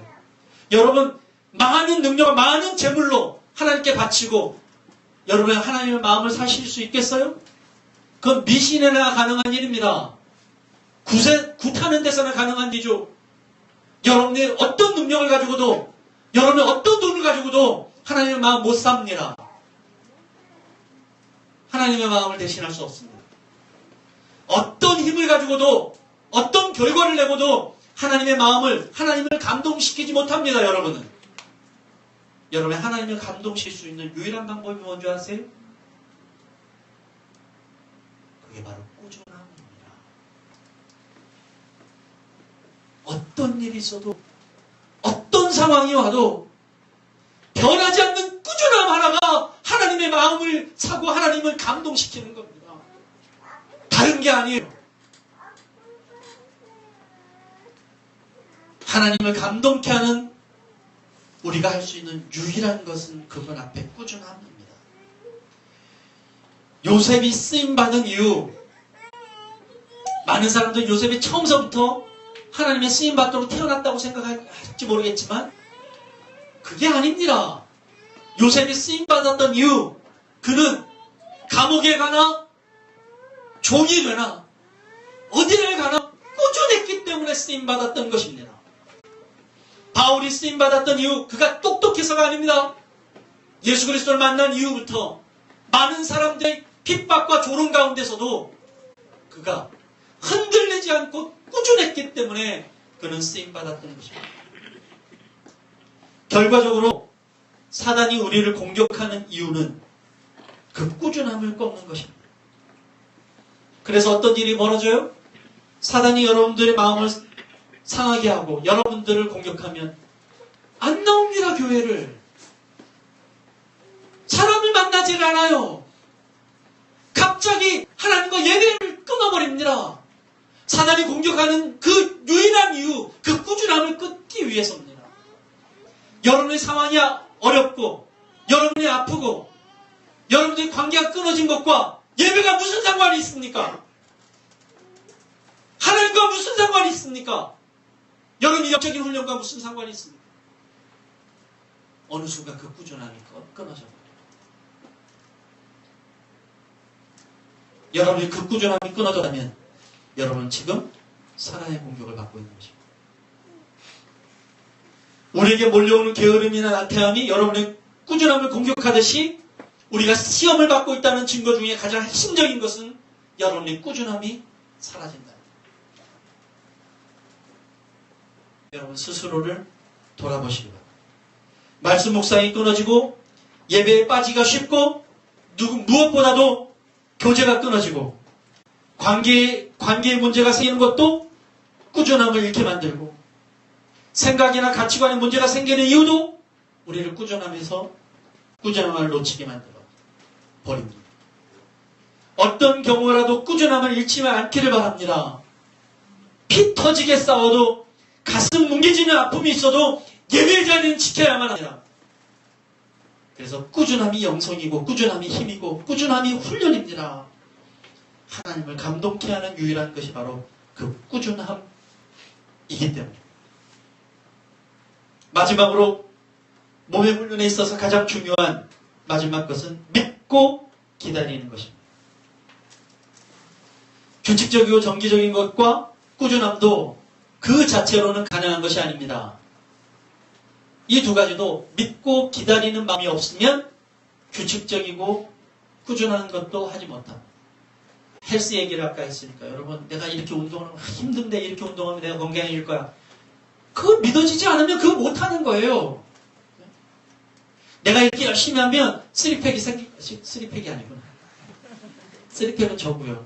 여러분 많은 능력, 많은 재물로 하나님께 바치고 여러분의 하나님의 마음을 사실 수 있겠어요? 그건 미신에나 가능한 일입니다. 굿하는 데서나 가능한 일이죠. 여러분이 어떤 능력을 가지고도, 여러분이 어떤 돈을 가지고도 하나님의 마음 못 삽니다. 하나님의 마음을 대신할 수 없습니다. 어떤 힘을 가지고도, 어떤 결과를 내고도 하나님의 마음을, 하나님을 감동시키지 못합니다. 여러분은. 여러분이 하나님을 감동시킬 수 있는 유일한 방법이 뭔지 아세요? 그게 바로 꾸준함입니다. 어떤 일이 있어도, 어떤 상황이 와도 변하지 않는 꾸준함 하나가 하나님의 마음을 사고 하나님을 감동시키는 겁니다. 다른 게 아니에요. 하나님을 감동케 하는 우리가 할 수 있는 유일한 것은 그분 앞에 꾸준함입니다. 요셉이 쓰임받은 이유, 많은 사람들은 요셉이 처음서부터 하나님의 쓰임받도록 태어났다고 생각할지 모르겠지만 그게 아닙니다. 요셉이 쓰임받았던 이유, 그는 감옥에 가나 종이 되나 어디를 가나 꾸준했기 때문에 쓰임받았던 것입니다. 바울이 쓰임받았던 이유, 그가 똑똑해서가 아닙니다. 예수 그리스도를 만난 이후부터 많은 사람들의 핍박과 조롱 가운데서도 그가 흔들리지 않고 꾸준했기 때문에 그는 쓰임받았던 것입니다. 결과적으로 사단이 우리를 공격하는 이유는 그 꾸준함을 꺾는 것입니다. 그래서 어떤 일이 벌어져요? 사단이 여러분들의 마음을 상하게 하고 여러분들을 공격하면 안 나옵니다. 교회를. 사람을 만나질 않아요. 갑자기 하나님과 예배를 끊어버립니다. 사단이 공격하는 그 유일한 이유, 그 꾸준함을 끊기 위해서입니다. 여러분의 상황이 어렵고 여러분이 아프고 여러분들의 관계가 끊어진 것과 예배가 무슨 상관이 있습니까? 하나님과 무슨 상관이 있습니까? 여러분의 영적인 훈련과 무슨 상관이 있습니까? 어느 순간 그 꾸준함이 끊어져 버려요. 여러분이 그 꾸준함이 끊어졌다면 여러분은 지금 사단의 공격을 받고 있는 것입니다. 우리에게 몰려오는 게으름이나 나태함이 여러분의 꾸준함을 공격하듯이 우리가 시험을 받고 있다는 증거 중에 가장 핵심적인 것은 여러분의 꾸준함이 사라진다. 여러분 스스로를 돌아보시기 바랍니다. 말씀 묵상이 끊어지고 예배에 빠지기가 쉽고 무엇보다도 교제가 끊어지고 관계에 문제가 생기는 것도 꾸준함을 잃게 만들고 생각이나 가치관에 문제가 생기는 이유도 우리를 꾸준함을 놓치게 만들어 버립니다. 어떤 경우라도 꾸준함을 잃지 않기를 바랍니다. 피 터지게 싸워도 가슴 뭉개지는 아픔이 있어도 예배 자리는 지켜야만 합니다. 그래서 꾸준함이 영성이고 꾸준함이 힘이고 꾸준함이 훈련입니다. 하나님을 감동케 하는 유일한 것이 바로 그 꾸준함이기 때문에. 마지막으로 몸의 훈련에 있어서 가장 중요한 마지막 것은 믿고 기다리는 것입니다. 규칙적이고 정기적인 것과 꾸준함도 그 자체로는 가능한 것이 아닙니다. 이 두 가지도 믿고 기다리는 마음이 없으면 규칙적이고 꾸준한 것도 하지 못합니다. 헬스 얘기를 아까 했으니까 여러분 내가 이렇게 운동하면 힘든데 이렇게 운동하면 내가 건강해질 거야. 그거 믿어지지 않으면 그거 못하는 거예요. 내가 이렇게 열심히 하면 쓰리팩이 아니구나. 쓰리팩은 저고요.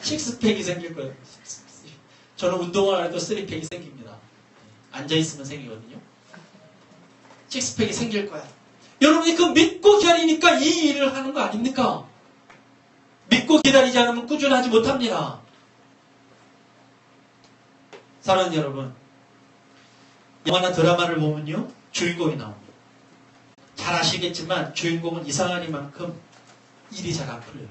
식스팩이 생길 거예요. 저는 운동을 안 해도 쓰리팩이 생깁니다. 앉아있으면 생기거든요. 식스팩이 생길 거야. 여러분이 그 믿고 기다리니까 이 일을 하는 거 아닙니까? 믿고 기다리지 않으면 꾸준하지 못합니다. 사랑하는 여러분, 영화나 드라마를 보면요 주인공이 나옵니다. 잘 아시겠지만 주인공은 이상하리만큼 일이 잘 안 풀려요.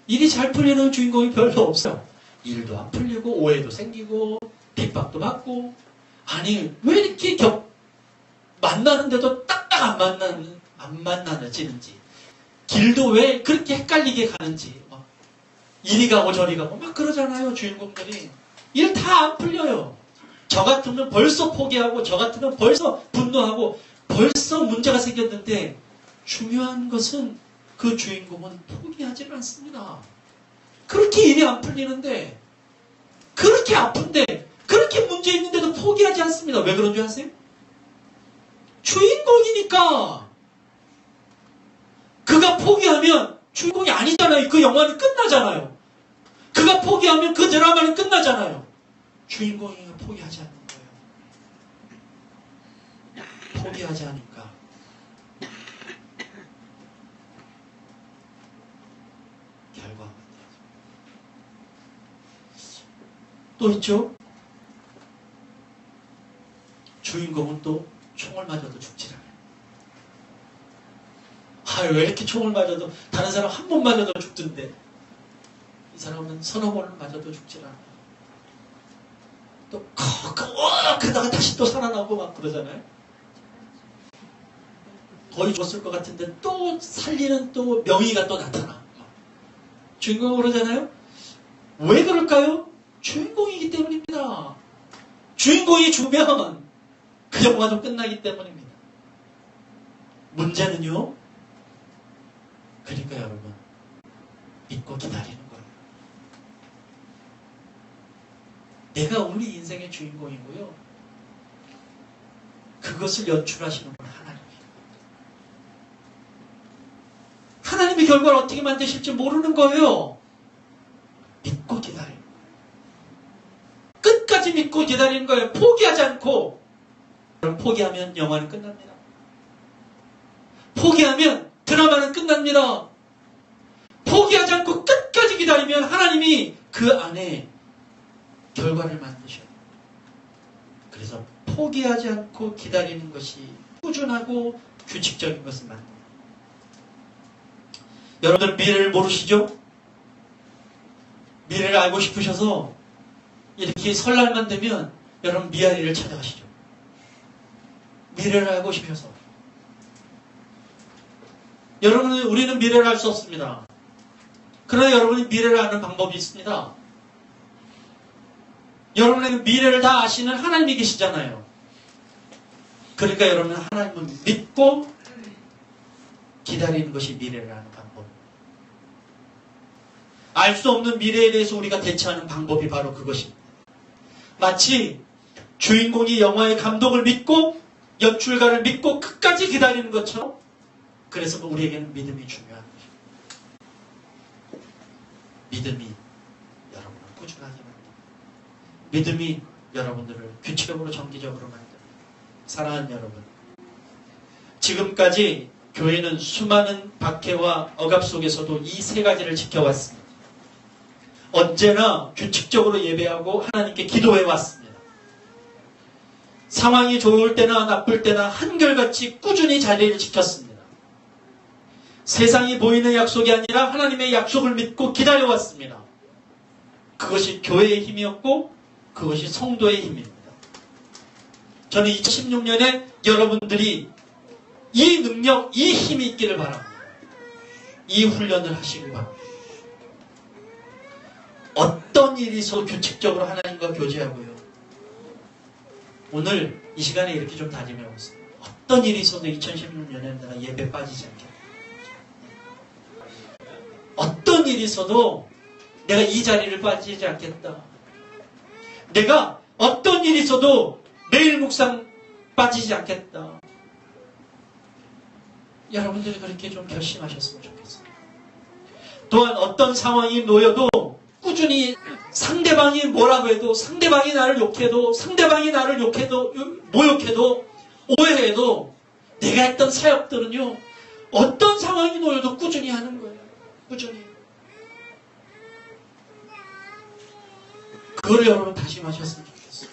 일이 잘 풀리는 주인공이 별로 없어요. 일도 안 풀리고 오해도 생기고 핍박도 받고 아니 왜 이렇게 만나는데도 딱딱 안 만나지는지 길도 왜 그렇게 헷갈리게 가는지 이리 가고 저리 가고 막 그러잖아요. 주인공들이 일 다 안 풀려요. 저 같으면 벌써 포기하고 저 같으면 벌써 분노하고 벌써 문제가 생겼는데 중요한 것은 그 주인공은 포기하지 않습니다. 그렇게 일이 안 풀리는데 그렇게 아픈데 그렇게 문제 있는데도 포기하지 않습니다. 왜 그런 줄 아세요? 주인공이니까. 그가 포기하면 주인공이 아니잖아요. 그 영화는 끝나잖아요. 그가 포기하면 그 드라마는 끝나잖아요. 주인공이 포기하지 않는 거예요. 포기하지 않으니까 결과가 또 있죠. 주인공은 또 총을 맞아도 죽지 않아요. 왜 이렇게 총을 맞아도 다른 사람 한 번 맞아도 죽던데 이 사람은 서너 번을 맞아도 죽지 않아요. 또 그러다가 다시 또 살아나고 막 그러잖아요. 거의 죽었을 것 같은데 또 살리는 또 명의가 또 나타나. 주인공은 그러잖아요. 왜 그럴까요? 주인공이기 때문입니다. 주인공이 죽으면 그 영화도 끝나기 때문입니다. 문제는요. 그러니까 여러분 믿고 기다리는 거예요. 내가 우리 인생의 주인공이고요. 그것을 연출하시는 분 하나님이에요. 하나님의 결과를 어떻게 만드실지 모르는 거예요. 믿고 기다려요. 끝까지 믿고 기다리는 거예요. 포기하지 않고. 포기하면 영화는 끝납니다. 포기하면 드라마는 끝납니다. 포기하지 않고 끝까지 기다리면 하나님이 그 안에 결과를 만드셔요. 그래서 포기하지 않고 기다리는 것이 꾸준하고 규칙적인 것을 만듭니다. 여러분들 미래를 모르시죠? 미래를 알고 싶으셔서 이렇게 설날만 되면 여러분 미아리를 찾아가시죠. 미래를 알고 싶어서. 여러분은 우리는 미래를 알 수 없습니다. 그러나 여러분이 미래를 아는 방법이 있습니다. 여러분의 미래를 다 아시는 하나님이 계시잖아요. 그러니까 여러분은 하나님을 믿고 기다리는 것이 미래를 아는 방법. 알 수 없는 미래에 대해서 우리가 대처하는 방법이 바로 그것입니다. 마치 주인공이 영화의 감독을 믿고 연출가를 믿고 끝까지 기다리는 것처럼, 그래서 우리에게는 믿음이 중요한 것입니다. 믿음이 여러분을 꾸준하게 만듭니다. 믿음이 여러분들을 규칙적으로 정기적으로 만듭니다. 사랑하는 여러분, 지금까지 교회는 수많은 박해와 억압 속에서도 이 세 가지를 지켜왔습니다. 언제나 규칙적으로 예배하고 하나님께 기도해 왔습니다. 상황이 좋을 때나 나쁠 때나 한결같이 꾸준히 자리를 지켰습니다. 세상이 보이는 약속이 아니라 하나님의 약속을 믿고 기다려왔습니다. 그것이 교회의 힘이었고 그것이 성도의 힘입니다. 저는 2016년에 여러분들이 이 능력, 이 힘이 있기를 바랍니다. 이 훈련을 하시길 바랍니다. 어떤 일이 있어도 규칙적으로 하나님과 교제하고요. 오늘 이 시간에 이렇게 좀 다짐해보세요. 어떤 일이 있어도 2016년에 내가 예배 빠지지 않겠다. 어떤 일이 있어도 내가 이 자리를 빠지지 않겠다. 내가 어떤 일이 있어도 매일 묵상 빠지지 않겠다. 여러분들이 그렇게 좀 결심하셨으면 좋겠어요. 또한 어떤 상황이 놓여도 꾸준히 상대방이 뭐라고 해도, 상대방이 나를 욕해도, 상대방이 나를 욕해도, 모욕해도, 오해해도 내가 했던 사역들은요, 어떤 상황이 놓여도 꾸준히 하는 거예요. 꾸준히. 그거를 여러분 다짐하셨으면 좋겠어요.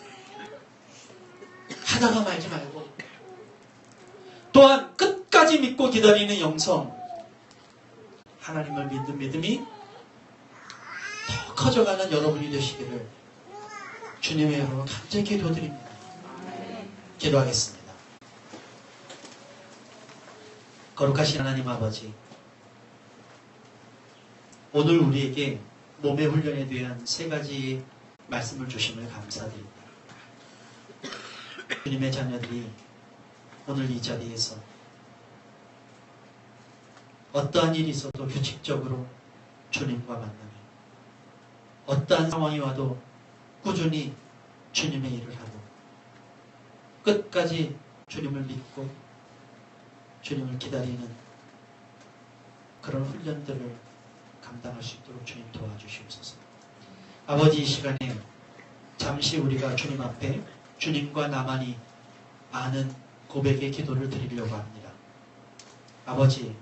하다가 말지 말고. 또한 끝까지 믿고 기다리는 영성. 하나님을 믿는 믿음이 더 커져가는 여러분이 되시기를 주님의 여러분 간절히 기도드립니다. 기도하겠습니다. 거룩하신 하나님 아버지, 오늘 우리에게 몸의 훈련에 대한 세 가지 말씀을 주심을 감사드립니다. 주님의 자녀들이 오늘 이 자리에서 어떠한 일이 있어도 규칙적으로 주님과 만나며, 어떠한 상황이 와도 꾸준히 주님의 일을 하고 끝까지 주님을 믿고 주님을 기다리는 그런 훈련들을 감당할 수 있도록 주님 도와주시옵소서. 아버지, 이 시간에 잠시 우리가 주님 앞에 주님과 나만이 아는 고백의 기도를 드리려고 합니다. 아버지,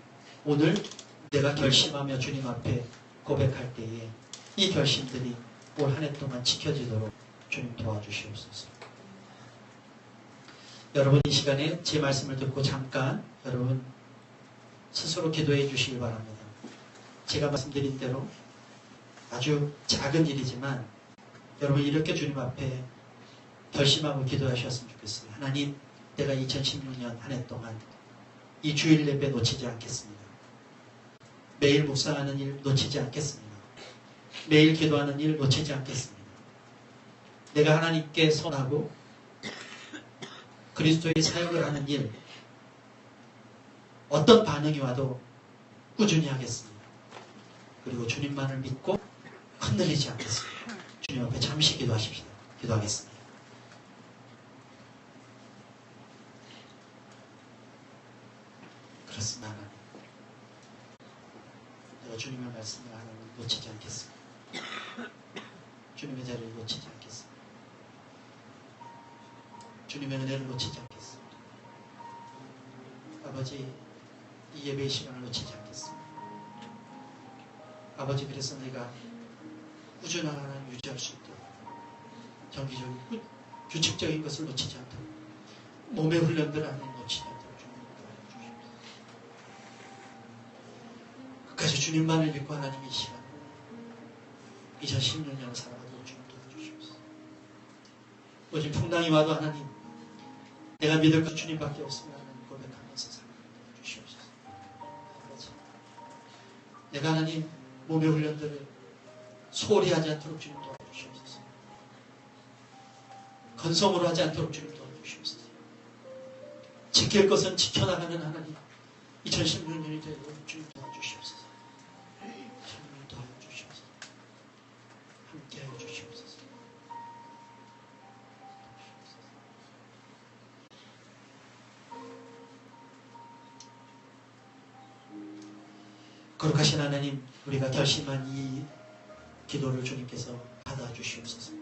오늘 내가 결심하며 주님 앞에 고백할 때에 이 결심들이 올 한 해 동안 지켜지도록 주님 도와주시옵소서. 여러분, 이 시간에 제 말씀을 듣고 잠깐 여러분 스스로 기도해 주시기 바랍니다. 제가 말씀드린 대로 아주 작은 일이지만 여러분 이렇게 주님 앞에 결심하고 기도하셨으면 좋겠어요. 하나님, 내가 2016년 한 해 동안 이 주일 예배 놓치지 않겠습니다. 매일 묵상하는 일 놓치지 않겠습니다. 매일 기도하는 일 놓치지 않겠습니다. 내가 하나님께 선하고 그리스도의 사역을 하는 일, 어떤 반응이 와도 꾸준히 하겠습니다. 그리고 주님만을 믿고 흔들리지 않겠습니다. 주님 앞에 잠시 기도하십시다. 기도하겠습니다. 그렇습니다. 하나님, 내가 주님의 말씀을 하나님 놓치지 않겠습니다. 주님의 자리를 놓치지 않겠습니다. 주님의 은혜를 놓치지 않겠습니다. 아버지, 이 예배의 시간을 놓치지 않겠습니다. 아버지, 그래서 내가 꾸준한 하나님 유지할 수 있도록 정기적인 규칙적인 것을 놓치지 않도록 몸의 훈련들 하나님 놓치지 않도록 주님 도와주십시오. 끝까지 주님만을 믿고 하나님 이 시간 2016년을 살아가도록 주님 도와주십시오. 오직 풍랑이 와도 하나님, 내가 믿을 것 주님밖에 없으면 하나님 고백하면서 살아가도록 주시옵소서. 아버지, 내가 하나님 몸의 훈련들을 소홀히 하지 않도록 주님 도와주시옵소서. 건성으로 하지 않도록 주님 도와주시옵소서. 지킬 것은 지켜나가는 하나님, 2016년이 되도록 주님 도와주시옵소서. 주님 도와주시옵소서. 함께하여 주시옵소서. 거룩하신 하나님, 우리가 결심한 이 기도를 주님께서 받아주시옵소서.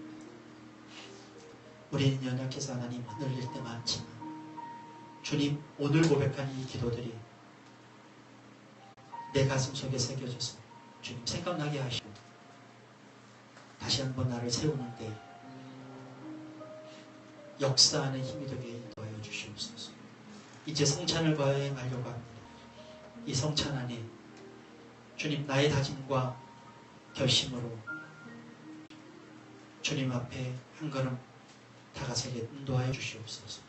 우리는 연약해서 하나님 흔들릴 때 많지만 주님, 오늘 고백한 이 기도들이 내 가슴 속에 새겨져서 주님 생각나게 하시고 다시 한번 나를 세우는데 역사하는 힘이 되게 인도하여 주시옵소서. 이제 성찬을 거행하려고 합니다. 이 성찬 안에 주님, 나의 다짐과 결심으로 주님 앞에 한 걸음 다가서게 인도하여 주시옵소서.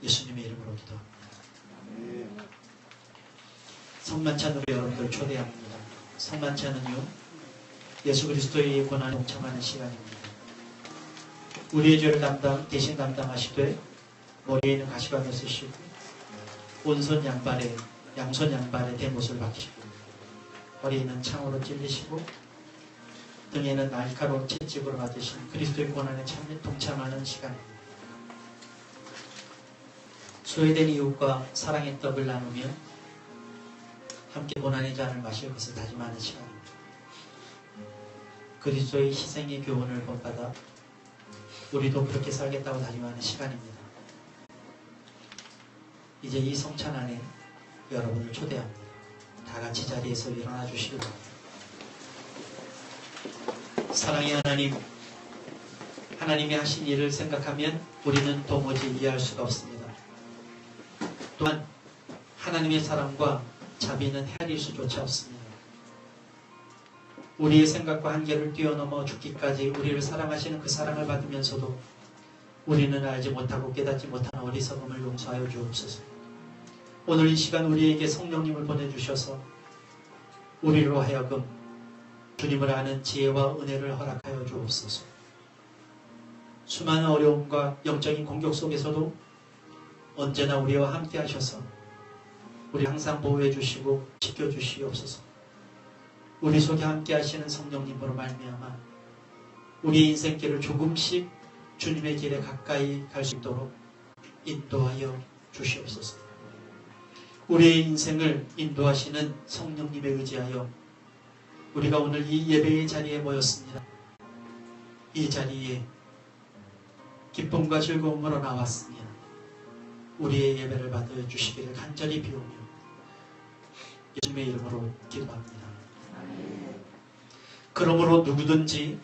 예수님의 이름으로 기도합니다. 성만찬으로 여러분들 초대합니다. 성만찬은요, 예수 그리스도의 고난에 동참하는 시간입니다. 우리의 죄를 대신 담당하시되 머리에 있는 가시관을 쓰시고 양손 양발에 대못을 박히시고 허리에는 창으로 찔리시고 등에는 날카로운 채찍으로 맞으신 그리스도의 고난에 동참하는 시간입니다. 소외된 이웃과 사랑의 떡을 나누며 함께 고난의 잔을 마실 것을 다짐하는 시간입니다. 그리스도의 희생의 교훈을 본받아 우리도 그렇게 살겠다고 다짐하는 시간입니다. 이제 이 성찬 안에 여러분을 초대합니다. 다 같이 자리에서 일어나 주시기 바랍니다. 사랑의 하나님, 하나님이 하신 일을 생각하면 우리는 도무지 이해할 수가 없습니다. 또한 하나님의 사랑과 자비는 헤아릴 수조차 없습니다. 우리의 생각과 한계를 뛰어넘어 죽기까지 우리를 사랑하시는 그 사랑을 받으면서도 우리는 알지 못하고 깨닫지 못하는 어리석음을 용서하여 주옵소서. 오늘 이 시간 우리에게 성령님을 보내주셔서 우리로 하여금 주님을 아는 지혜와 은혜를 허락하여 주옵소서. 수많은 어려움과 영적인 공격 속에서도 언제나 우리와 함께 하셔서 우리 항상 보호해 주시고 지켜주시옵소서. 우리 속에 함께 하시는 성령님으로 말미암아 우리 인생길을 조금씩 주님의 길에 가까이 갈 수 있도록 인도하여 주시옵소서. 우리의 인생을 인도하시는 성령님에 의지하여 우리가 오늘 이 예배의 자리에 모였습니다. 이 자리에 기쁨과 즐거움으로 나왔습니다. 우리의 예배를 받아주시기를 간절히 비우며 예수님의 이름으로 기도합니다. 그러므로 누구든지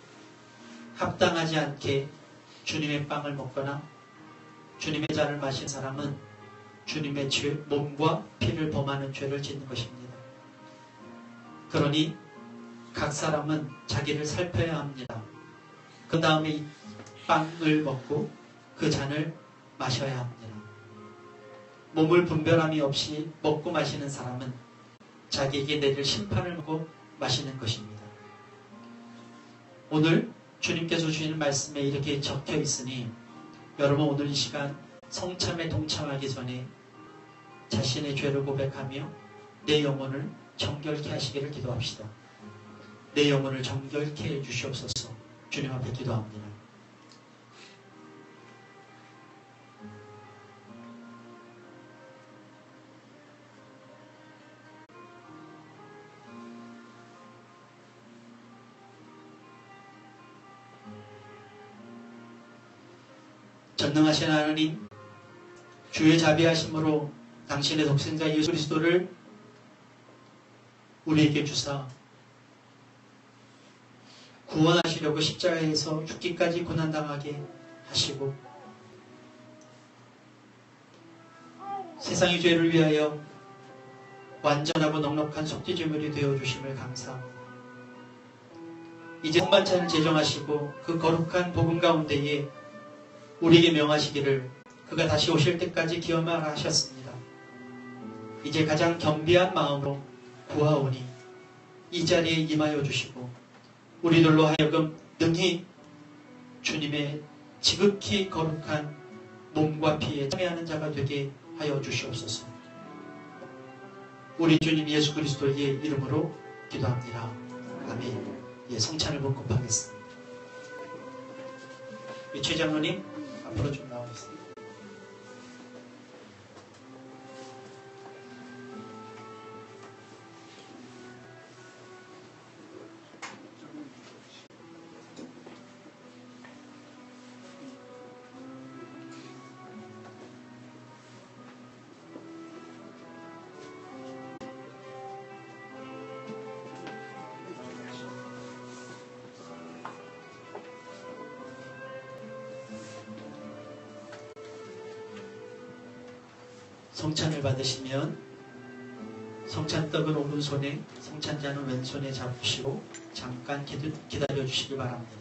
합당하지 않게 주님의 빵을 먹거나 주님의 잔을 마신 사람은 주님의 몸과 피를 범하는 죄를 짓는 것입니다. 그러니 각 사람은 자기를 살펴야 합니다. 그 다음에 이 빵을 먹고 그 잔을 마셔야 합니다. 몸을 분별함이 없이 먹고 마시는 사람은 자기에게 내릴 심판을 먹고 마시는 것입니다. 오늘 주님께서 주시는 말씀에 이렇게 적혀 있으니 여러분 오늘 이 시간 성참에 동참하기 전에 자신의 죄를 고백하며 내 영혼을 정결케 하시기를 기도합시다. 내 영혼을 정결케 해 주시옵소서. 주님 앞에 기도합니다. 전능하신 하나님, 주의 자비하심으로 당신의 독생자 예수 그리스도를 우리에게 주사 구원하시려고 십자가에서 죽기까지 고난당하게 하시고 세상의 죄를 위하여 완전하고 넉넉한 속죄제물이 되어주심을 감사합니다. 이제 성만찬을 제정하시고 그 거룩한 복음 가운데에 우리에게 명하시기를 그가 다시 오실 때까지 기억만 하셨습니다. 이제 가장 겸비한 마음으로 구하오니 이 자리에 임하여 주시고 우리들로 하여금 능히 주님의 지극히 거룩한 몸과 피에 참여하는 자가 되게 하여 주시옵소서. 우리 주님 예수 그리스도의 이름으로 기도합니다. 아멘. 예, 성찬을 봉급하겠습니다. 최 장로님 앞으로 좀 나오겠습니다. 성찬을 받으시면 성찬떡은 오른손에, 성찬잔은 왼손에 잡으시고 잠깐 기다려 주시기 바랍니다.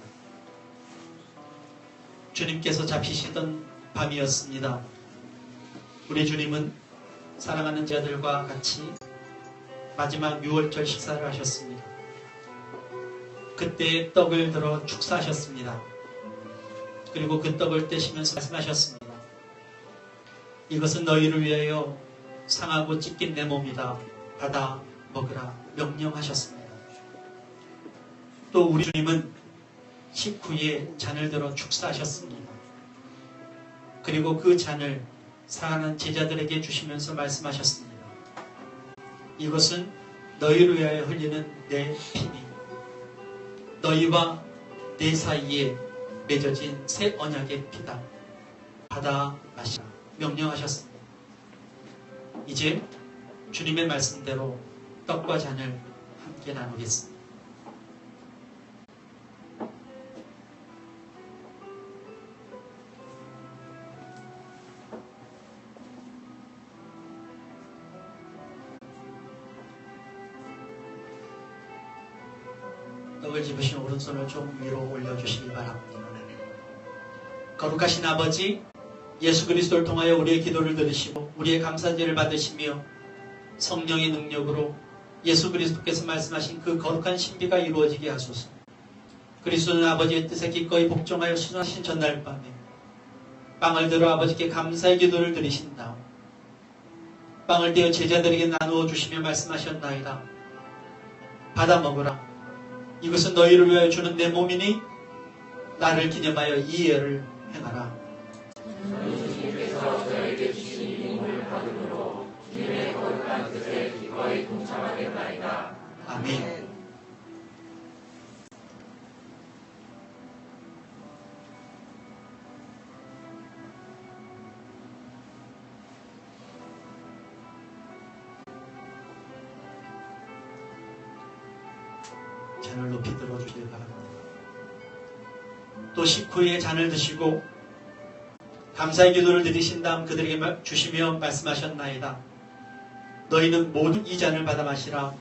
주님께서 잡히시던 밤이었습니다. 우리 주님은 사랑하는 자들과 같이 마지막 유월절 식사를 하셨습니다. 그때 떡을 들어 축사하셨습니다. 그리고 그 떡을 떼시면서 말씀하셨습니다. 이것은 너희를 위하여 상하고 찢긴 내 몸이다. 받아 먹으라 명령하셨습니다. 또 우리 주님은 식후에 잔을 들어 축사하셨습니다. 그리고 그 잔을 사랑하는 제자들에게 주시면서 말씀하셨습니다. 이것은 너희를 위하여 흘리는 내 피니 너희와 내 사이에 맺어진 새 언약의 피다. 받아 마시라 명령하셨습니다. 이제 주님의 말씀대로 떡과 잔을 함께 나누겠습니다. 떡을 집으신 오른손을 좀 위로 올려주시기 바랍니다. 거룩하신 아버지, 예수 그리스도를 통하여 우리의 기도를 들으시고 우리의 감사제를 받으시며 성령의 능력으로 예수 그리스도께서 말씀하신 그 거룩한 신비가 이루어지게 하소서. 그리스도는 아버지의 뜻에 기꺼이 복종하여 수전하신 전날 밤에 빵을 들어 아버지께 감사의 기도를 드리신 다음 빵을 떼어 제자들에게 나누어 주시며 말씀하셨나이다. 받아 먹으라. 이것은 너희를 위하여 주는 내 몸이니 나를 기념하여 이 예를 행하라. 주님께서 저에게 주신 이 몸을 받음으로 주님의 거룩한 뜻에 기꺼이 동참하겠나이다. 아멘. 잔을 높이 들어주시기 바랍니다. 또 식후에 잔을 드시고 감사의 기도를 드리신 다음 그들에게 주시며 말씀하셨나이다. 너희는 모두 이 잔을 받아 마시라.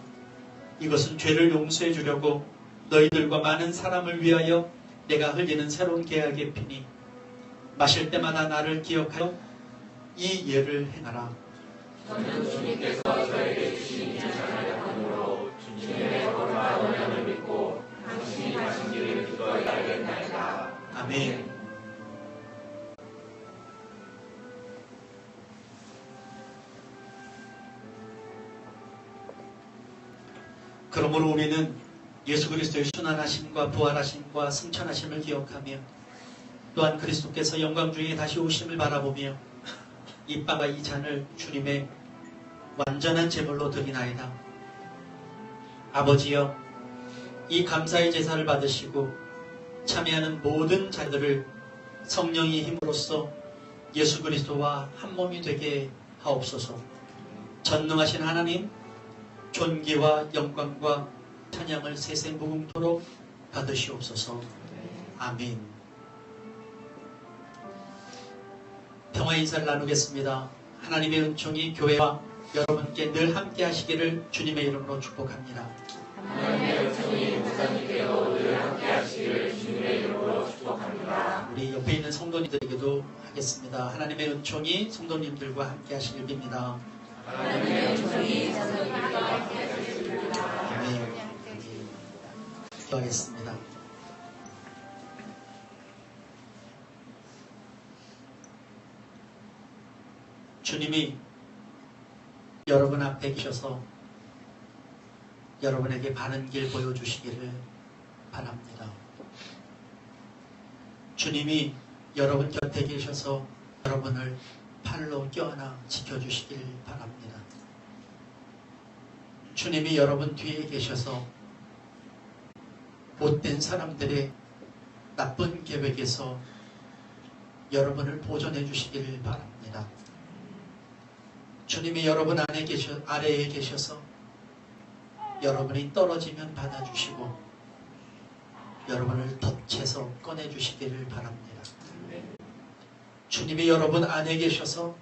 이것은 죄를 용서해 주려고 너희들과 많은 사람을 위하여 내가 흘리는 새로운 계약의 피니 마실 때마다 나를 기억하여 이 예를 행하라. 저는 주님께서 저에게 주신 이 잔을 받음으로 주님의 거룩한 언약을 믿고 당신이 가신 길을 기꺼이 알겠나이다. 아멘. 그러므로 우리는 예수 그리스도의 순환하심과 부활하심과 승천하심을 기억하며 또한 그리스도께서 영광 중에 다시 오심을 바라보며 이 빵과 이 잔을 주님의 완전한 제물로 드리나이다. 아버지여, 이 감사의 제사를 받으시고 참여하는 모든 자들을 성령의 힘으로써 예수 그리스도와 한 몸이 되게 하옵소서. 전능하신 하나님, 존귀와 영광과 찬양을 세세무궁토록 받으시옵소서. 아멘. 평화 인사를 나누겠습니다. 하나님의 은총이 교회와 여러분께 늘 함께 하시기를 주님의 이름으로 축복합니다. 하나님의 은총이 목사님께도 늘 함께 하시기를 주님의 이름으로 축복합니다. 우리 옆에 있는 성도님들에게도 하겠습니다. 하나님의 은총이 성도님들과 함께 하시길 빕니다. 하나님의 은총이 성도님과 함께 하시기를 바랍니다. 아멘. 기도하겠습니다. 주님이 여러분 앞에 계셔서 여러분에게 바른 길 보여주시기를 바랍니다. 주님이 여러분 곁에 계셔서 여러분을 팔로 껴안아 지켜주시길 바랍니다. 주님이 여러분 뒤에 계셔서 못된 사람들의 나쁜 계획에서 여러분을 보존해 주시길 바랍니다. 주님이 여러분 아래에 계셔서 여러분이 떨어지면 받아주시고 여러분을 덧채서 꺼내주시기를 바랍니다. 주님이 여러분 안에 계셔서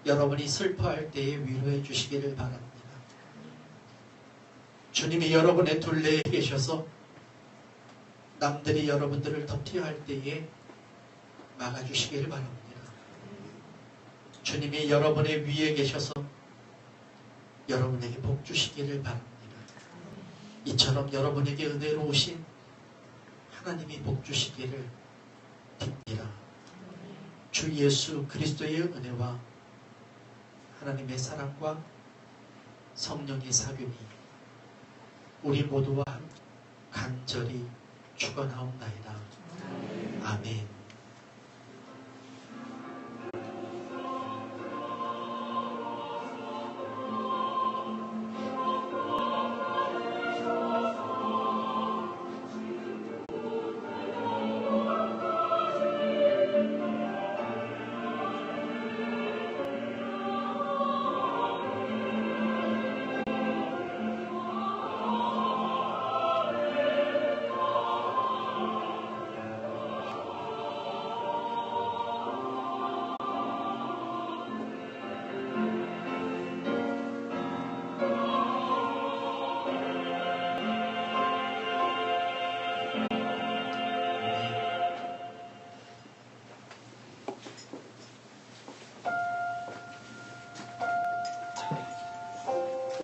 여러분이 슬퍼할 때에 위로해 주시기를 바랍니다. 주님이 여러분의 둘레에 계셔서 남들이 여러분들을 덮튀할 때에 막아주시기를 바랍니다. 주님이 여러분의 위에 계셔서 여러분에게 복 주시기를 바랍니다. 이처럼 여러분에게 은혜로 오신 하나님이 복 주시기를 빕니다. 주 예수 그리스도의 은혜와 하나님의 사랑과 성령의 사귐이 우리 모두와 간절히 축원하옵나이다. 아멘.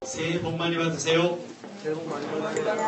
새해 복 많이 받으세요. 새해 복 많이 받으세요.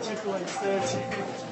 칠 수가 있어야지.